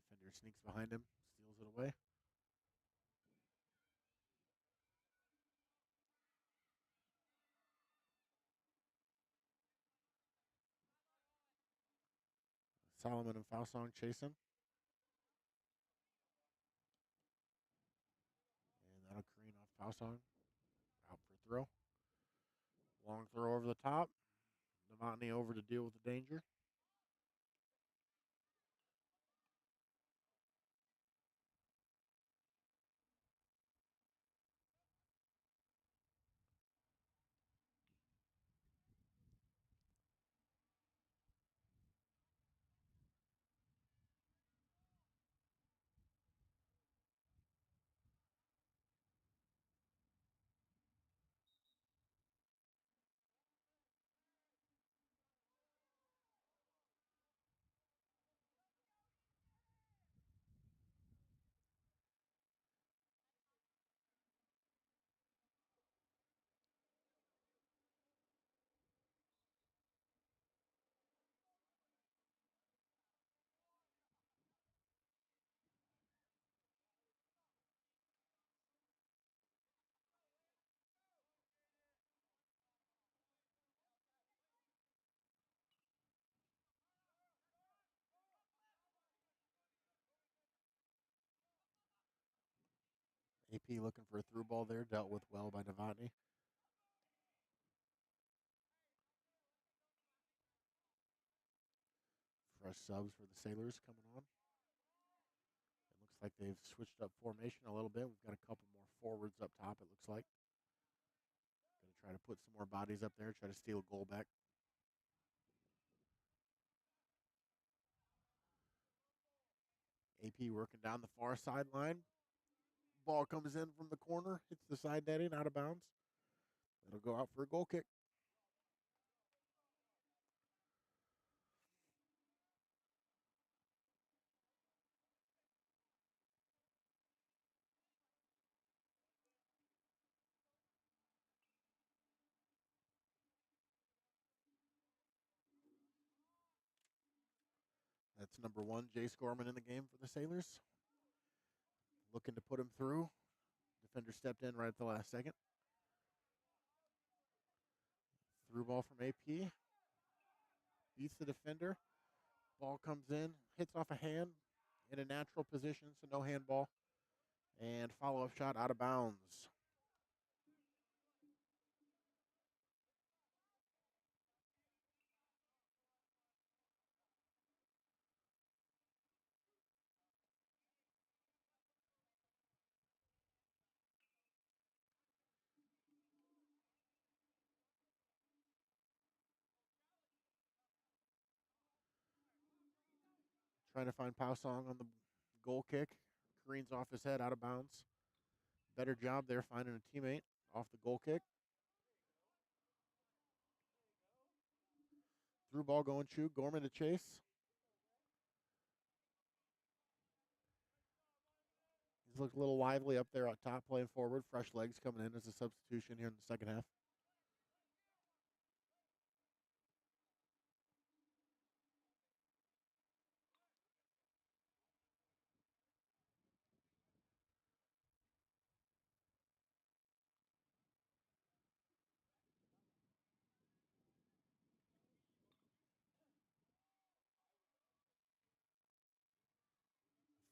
Defender sneaks behind him, steals it away. Solomon and Fausong chasing. And that'll careen off Fausong. Out for throw. Long throw over the top. Novotny over to deal with the danger. AP looking for a through ball there. Dealt with well by Novotny. Fresh subs for the Sailors coming on. It looks like they've switched up formation a little bit. We've got a couple more forwards up top, it looks like. Going to try to put some more bodies up there, try to steal a goal back. AP working down the far sideline. Ball comes in from the corner, hits the side netting, out of bounds. It'll go out for a goal kick. That's number 1, Jace Gorman in the game for the Sailors. Looking to put him through. Defender stepped in right at the last second. Through ball from AP. Beats the defender. Ball comes in, hits off a hand in a natural position, so no handball. And follow-up shot out of bounds. Trying to find Pausong on the goal kick. Careens off his head, out of bounds. Better job there finding a teammate off the goal kick. Through ball going Chu. Gorman to chase. He's looked a little lively up there on top, playing forward. Fresh legs coming in as a substitution here in the second half.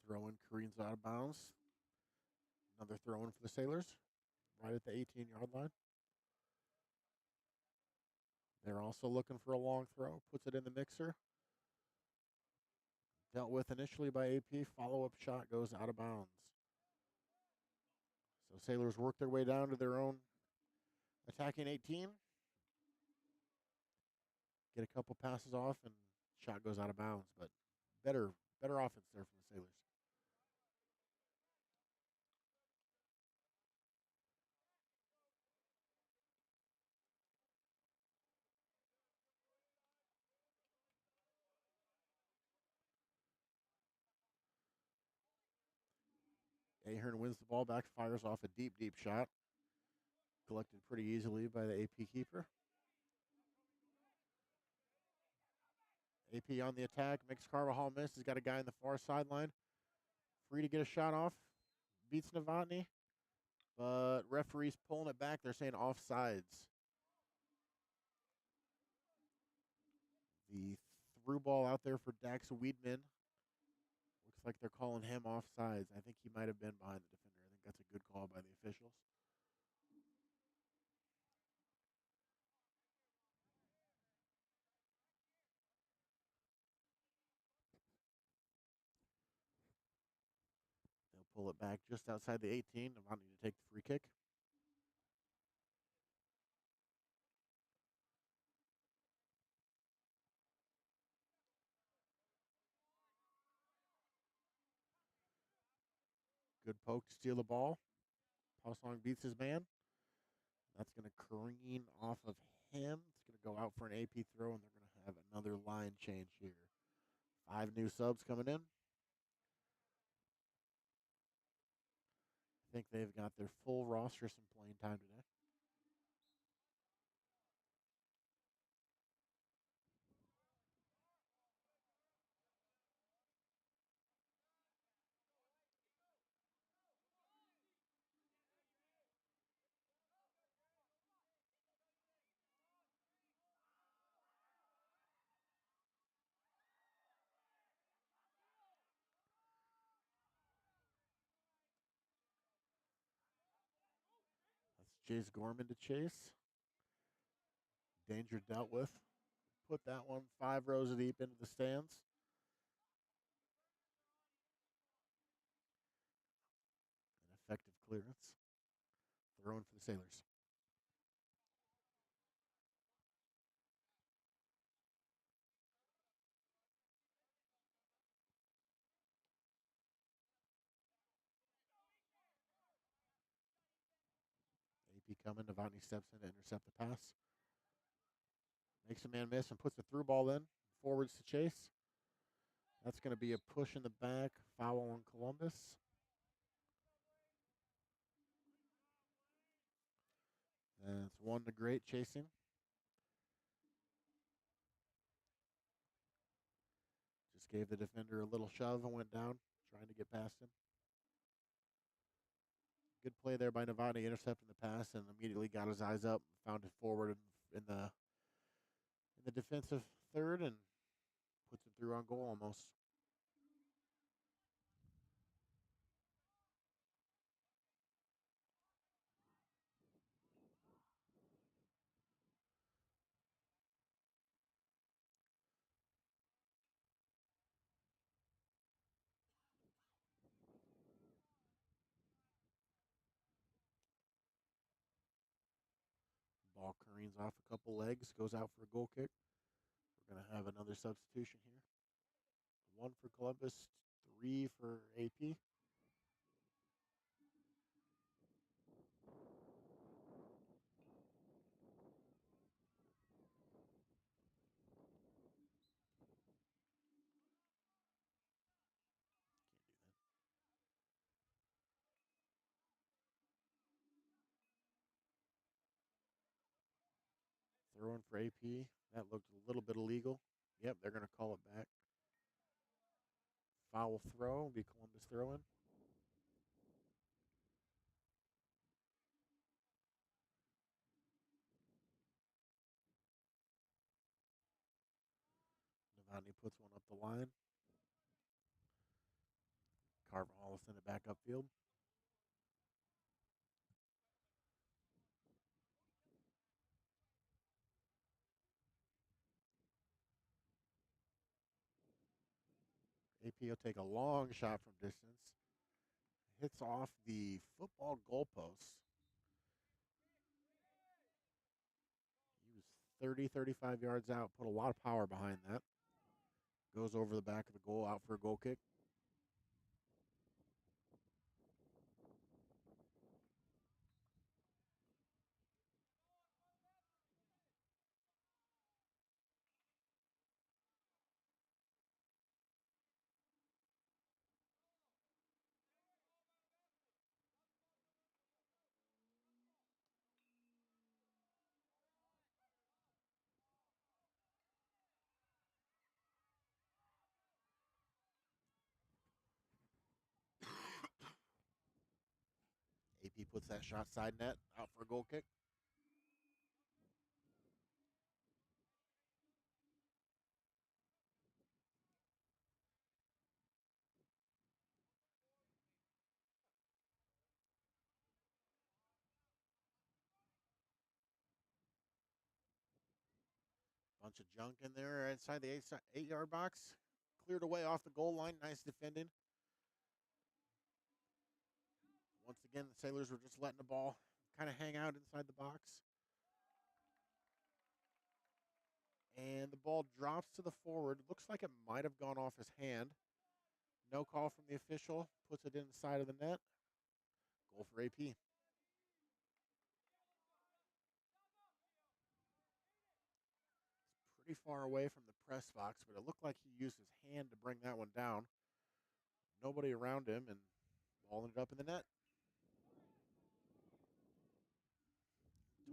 Throw in, Kareem's out of bounds. Another throw in for the Sailors, right at the 18-yard line. They're also looking for a long throw. Puts it in the mixer. Dealt with initially by AP. Follow-up shot goes out of bounds. So Sailors work their way down to their own attacking 18. Get a couple passes off, and shot goes out of bounds. But better offense there from the Sailors. Ahern wins the ball back, fires off a deep shot. Collected pretty easily by the AP keeper. AP on the attack, makes Carvajal miss. He's got a guy on the far sideline. Free to get a shot off. Beats Novotny. But referee's pulling it back. They're saying offsides. The through ball out there for Dax Weedman. Looks like they're calling him offsides. I think he might have been behind the defender. I think that's a good call by the officials. They'll pull it back just outside the 18. Novotny to take the free kick. Good poke to steal the ball. Pausong beats his man. That's going to careen off of him. It's going to go out for an AP throw, and they're going to have another line change here. 5 new subs coming in. I think they've got their full roster, some playing time today. That's Jace Gorman to chase. Danger dealt with. Put that one 5 rows deep into the stands. An effective clearance. Throwing for the Sailors. AP coming. Novotny steps in to intercept the pass. Makes a man miss and puts the through ball in. Forwards to chase. That's going to be a push in the back. Foul on Columbus. And it's 1 to great chasing. Just Just gave the defender a little shove and went down, trying to get past him. Good play there by Novotny, intercepting the pass and immediately got his eyes up, found it forward in the defensive third, and puts him through on goal almost. Ball careens off a couple legs, goes out for a goal kick. We're going to have another substitution here. 1 for Columbus, 3 for AP. Throwing for AP. That looked a little bit illegal. Yep, they're going to call it back. Foul throw will be Columbus throwing. Novotny puts one up the line. Carvajal will send it back upfield. AP will take a long shot from distance. Hits off the football goalpost. He was 30, 35 yards out, put a lot of power behind that. Goes over the back of the goal, out for a goal kick. AP puts that shot side net, out for a goal kick. Bunch of junk in there inside the 8-yard box. Cleared away off the goal line. Nice defending. Once again, the Sailors were just letting the ball kind of hang out inside the box. And the ball drops to the forward. Looks like it might have gone off his hand. No call from the official. Puts it inside of the net. Goal for AP. Pretty far away from the press box, but it looked like he used his hand to bring that one down. Nobody around him, and ball ended up in the net.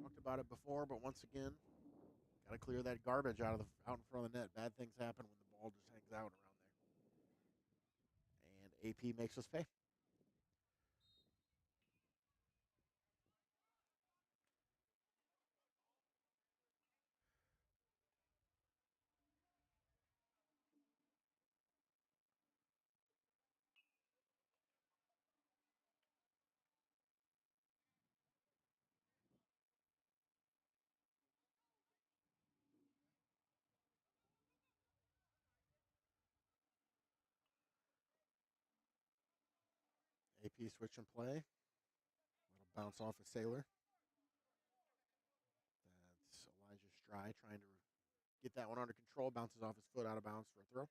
Talked about it before, but once again, got to clear that garbage out in front of the net. Bad things happen when the ball just hangs out around there. And AP makes us pay. AP switch and play. Little bounce off a Sailor. That's Elijah Stry trying to get that one under control. Bounces off his foot out of bounds for a throw.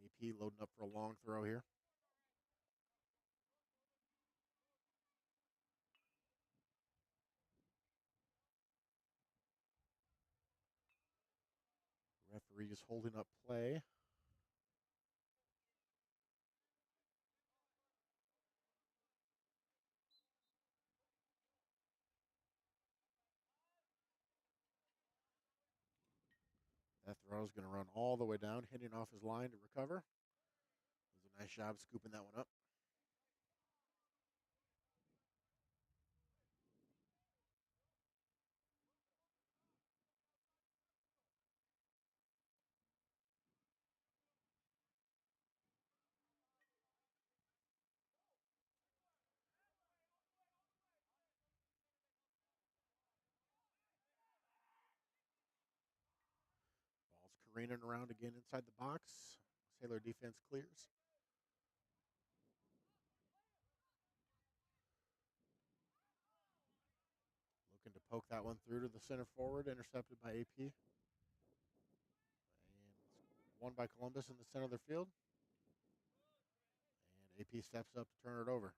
AP loading up for a long throw here. Referee is holding up play. That throw is going to run all the way down, hitting off his line to recover. It was a nice job scooping that one up. Ball's careening around again inside the box. Sailor defense clears. Looking to poke that one through to the center forward, intercepted by AP. And it's won by Columbus in the center of their field. And AP steps up to turn it over.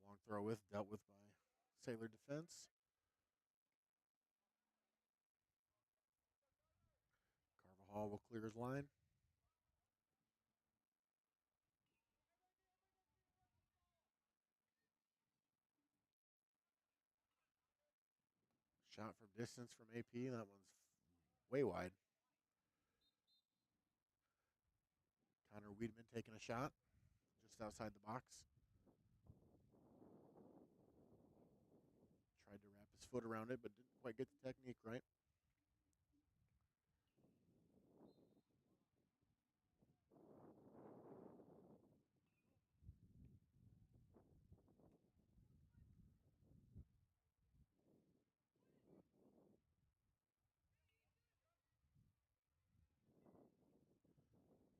Long throw dealt with by Sailor defense. Carvajal will clear his line. Shot from distance from AP. That one's way wide. Connor Wiedemann taking a shot just outside the box. Tried to wrap his foot around it, but didn't quite get the technique right.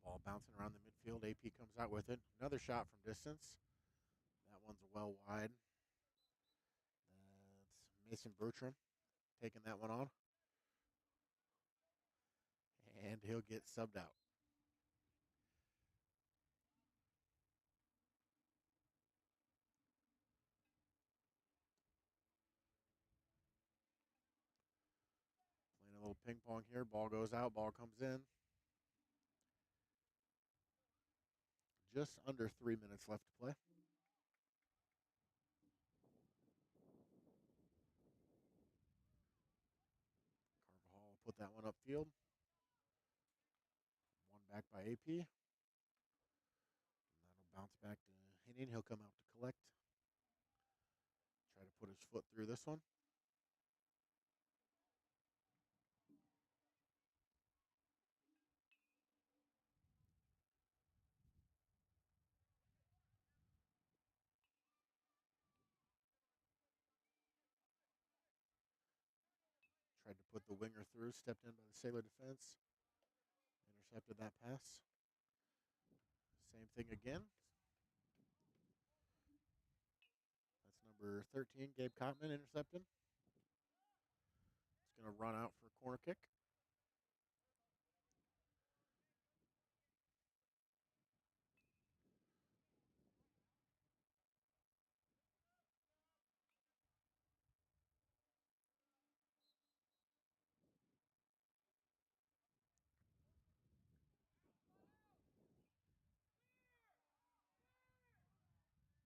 Ball bouncing around the midfield. AP comes out with it. Another shot from distance. That one's well wide. That's Mason Bertram taking that one on. And he'll get subbed out. Playing a little ping pong here. Ball goes out. Ball comes in. Just under 3 minutes left to play. Carvajal will put that one upfield. One back by AP. And that'll bounce back to Henning. He'll come out to collect. Try to put his foot through this one. Tried to put the winger through. Stepped in by the Sailor defense. Intercepted that pass. Same thing again. That's number 13, Gabe Kottman, intercepted. It's going to run out for a corner kick.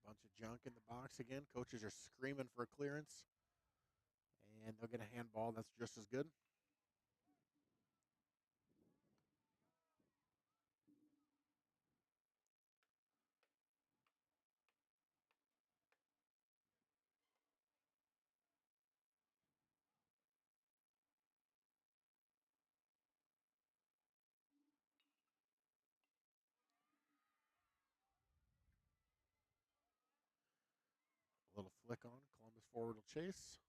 Bunch of junk in the box again. Coaches are screaming for a clearance. And they'll get a handball. That's just as good. A little flick on. Columbus forward will chase.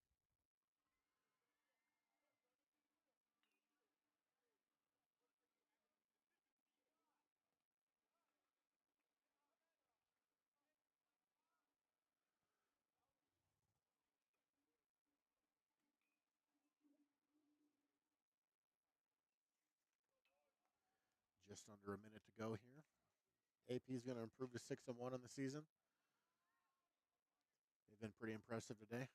Just under a minute to go here. AP is going to improve to 6-1 on the season. They've been pretty impressive today.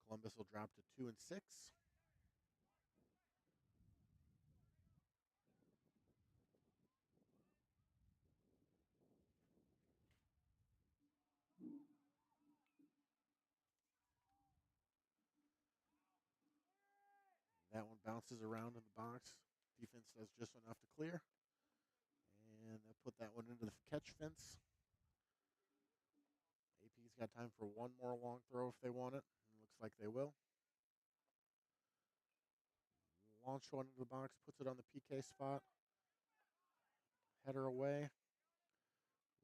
Columbus will drop to 2-6. That one bounces around in the box. Defense does just enough to clear. And they'll put that one into the catch fence. AP's got time for one more long throw if they want it. And looks like they will. Launch one into the box, puts it on the PK spot. Header away.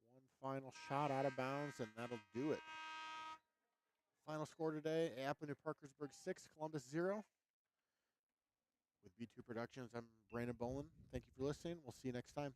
One final shot out of bounds, and that'll do it. Final score today, Aplington Parkersburg 6, Columbus 0. With B2 Productions, I'm Brandon Bolin. Thank you for listening. We'll see you next time.